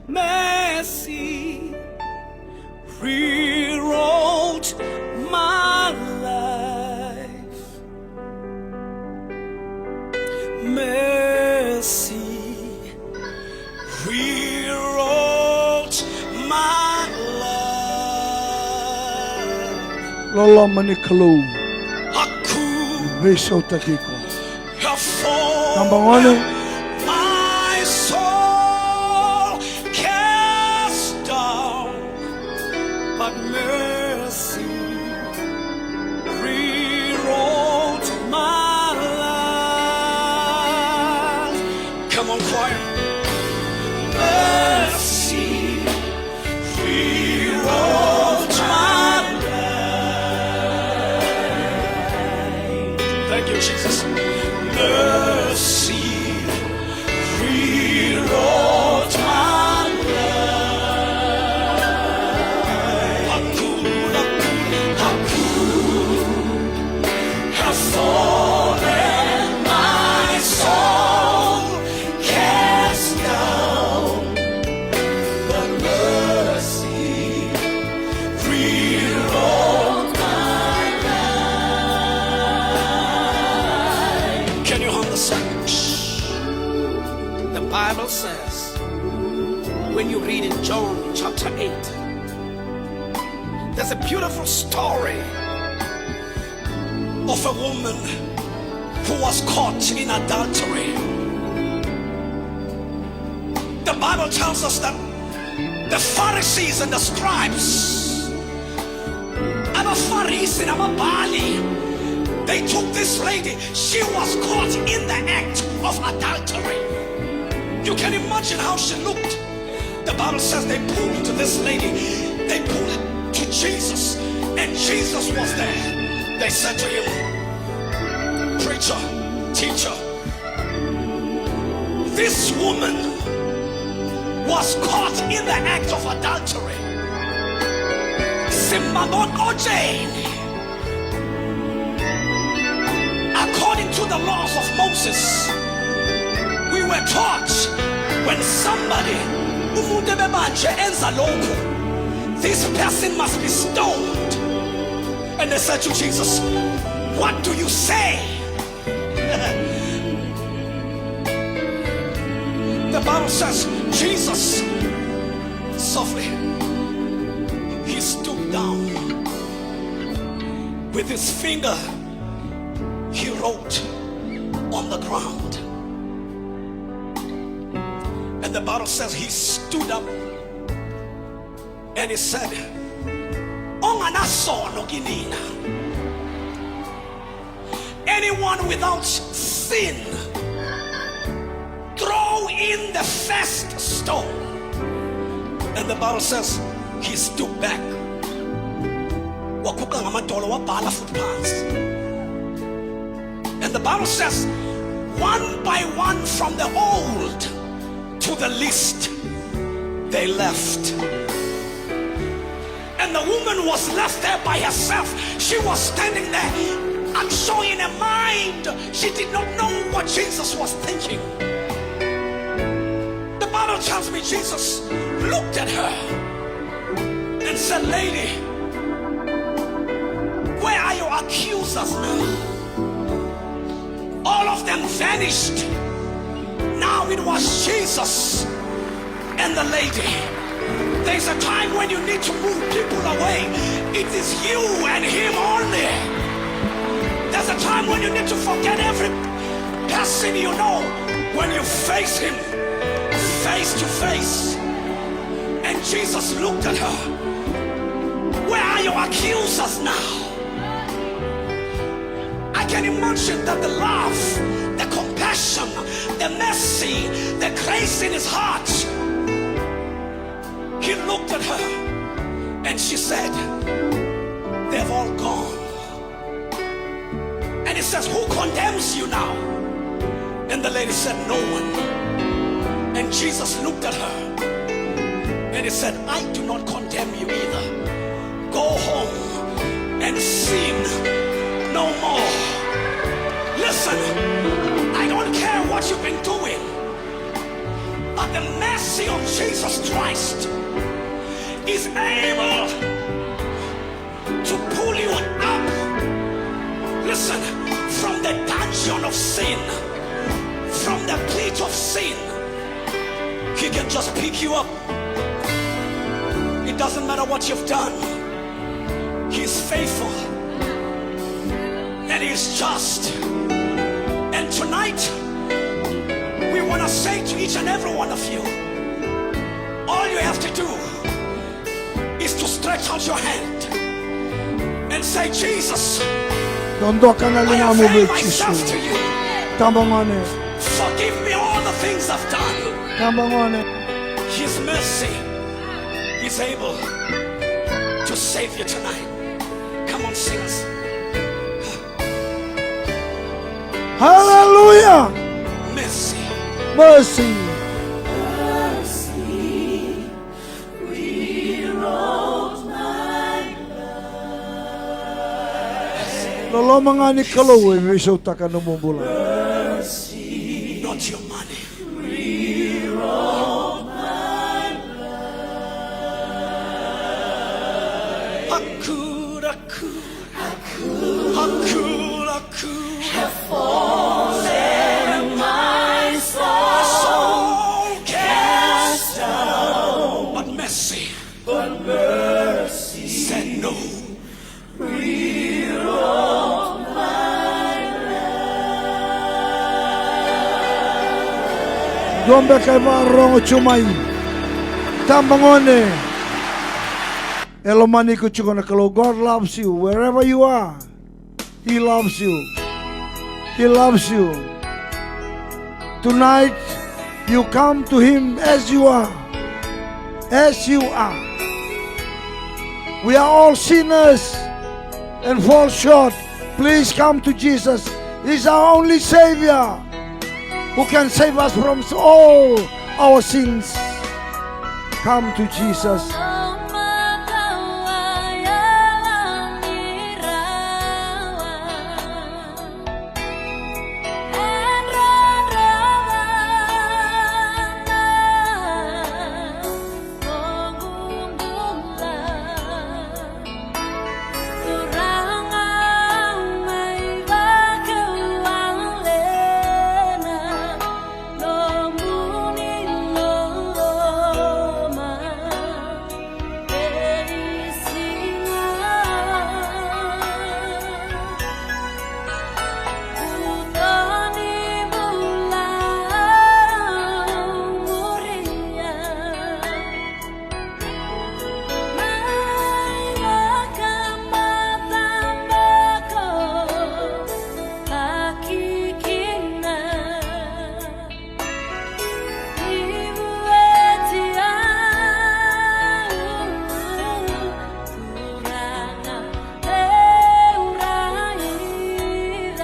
Speaker 2: Mercy rewrote my life. Mercy rewrote my life.
Speaker 3: Lola mani kalau.
Speaker 2: Aku
Speaker 3: Beso takiko.
Speaker 2: have fallen.
Speaker 3: Tambangone.
Speaker 2: My soul cast down, but mercy rewrote my life. Come on, choir. Mercy rewrote my life. Thank you, Jesus. Mercy rewrote my life. Aku have fallen, my soul cast down, but mercy rewrote my life. Can you hum the song? The Bible says, when you read in John chapter 8, there's a beautiful story of a woman who was caught in adultery. The Bible tells us that the Pharisees and the scribes, Pharisees and Bali, they took this lady. She was caught in the act of adultery. You can imagine how she looked. The Bible says they pulled this lady, they pulled it to Jesus, and Jesus was there. They said to him, preacher, teacher, this woman was caught in the act of adultery. According to the laws of Moses, we were taught when somebody this person must be stoned. And they said to Jesus, what do you say? The Bible says Jesus softly, he stooped down with his finger wrote on the ground. And the Bible says he stood up and he said, anyone without sin, throw in the first stone. And the Bible says he stood back. And the Bible says, one by one from the old to the least, they left. And the woman was left there by herself. She was standing there, I'm sure in her mind, she did not know what Jesus was thinking. The Bible tells me Jesus looked at her and said, lady, where are your accusers now? All of them vanished. Now it was Jesus and the lady. There's a time when you need to move people away. It is you and him only. There's a time when you need to forget every person you know when you face him face to face. And Jesus looked at her. Where are your accusers now? I can imagine that the love, the compassion, the mercy, the grace in his heart. He looked at her and she said, they've all gone. And he says, who condemns you now? And the lady said, no one. And Jesus looked at her and he said, I do not condemn you either. Go home and sin no more. Listen, I don't care what you've been doing, but the mercy of Jesus Christ is able to pull you up. Listen, from the dungeon of sin, from the pit of sin, he can just pick you up. It doesn't matter what you've done. He's faithful and he's just. And tonight we want to say to each and every one of you, all you have to do is to stretch out your hand and say, Jesus, I avail myself to you. Forgive me all the things I've done. His mercy is able to save you tonight. Come on, singers.
Speaker 3: Hallelujah.
Speaker 2: Mercy.
Speaker 3: Mercy. Lolo mga ni kalowe visuta ka numumbula.
Speaker 2: Not your money.
Speaker 4: Have fallen my soul cast down,
Speaker 2: but mercy
Speaker 4: said
Speaker 2: no.
Speaker 4: Rewrote my life.
Speaker 3: Dombe kay marong chumay. Tambangone. Elomani ko chukona kalo. God loves you wherever you are. He loves you. He loves you. Tonight, you come to Him as you are. As you are. We are all sinners and fall short. Please come to Jesus. He's our only Savior who can save us from all our sins. Come to Jesus.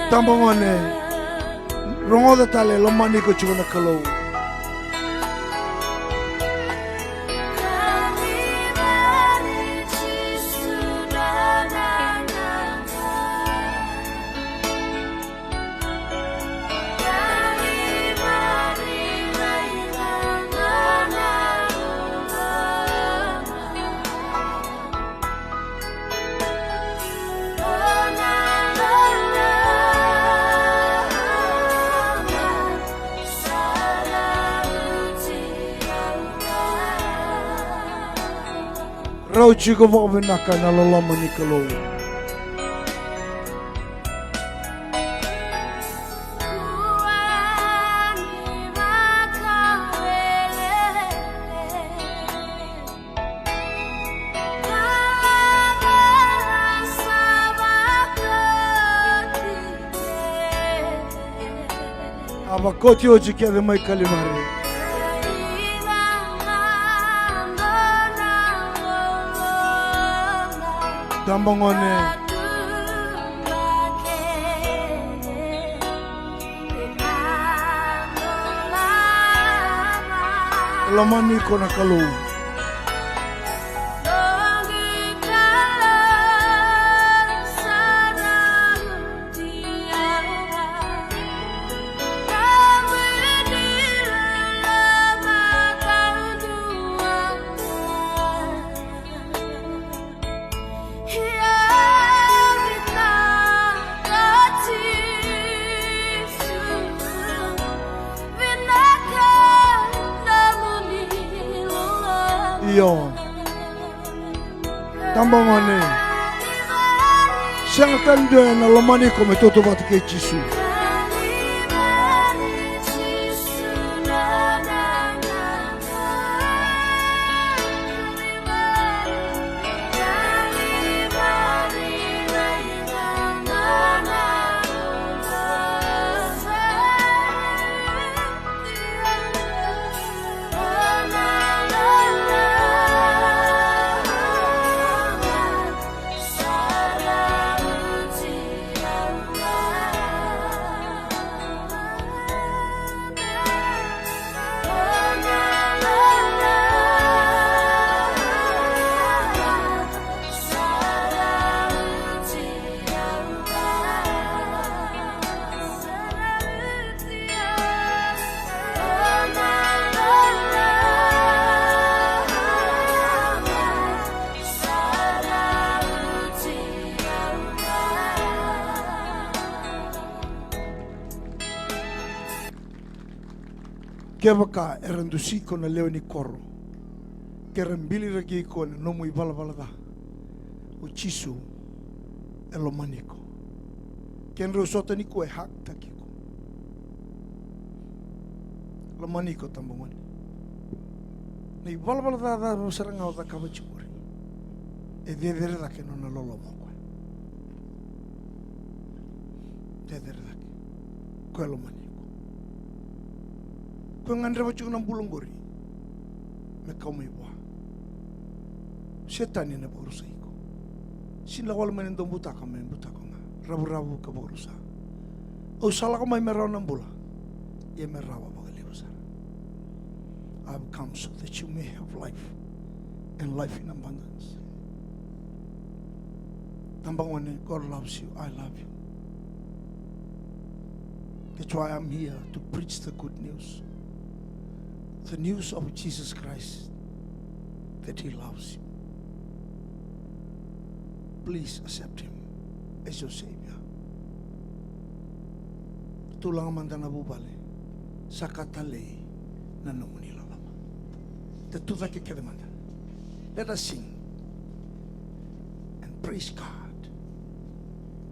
Speaker 3: Tambangone. Rongoda tale lomani ko chuna kalau. Rau chico mo benaka na lolomani kalau. Abakoti oji kia mai kalimari. Tambangone. Lomani ko na kalau. Iyo. Tambangone. Siang tanda na lomani ko metoto bat ke Jisu. Kebaka erandusi ko na leo ni koro. Kerembili ragi ko na nomu ibala balaga. Uchisu elomaniko. Kenro sota ni ko e hak takiko. Lomaniko tambongan. Na ibala balaga da saranga o da kabachuri. E dedere da ke no na lolomo ko. Dedere da ke. Ko elomaniko. Pengandre bacuk nang bulung gori, mereka mewah. Setan ini berusaha iko. Sila wal menendong buta kami rabu-rabu ke berusaha. Oh salah kami merau nang bula, ia merau bagai berusaha. I've come so that you may have life and life in abundance. Tambangwane, God loves you, I love you. That's why I'm here to preach the good news. The news of Jesus Christ, that He loves you. Please accept Him as your Savior. Tulang mandana bubale, sakatale na nomuni lalama. Let us sing and praise God.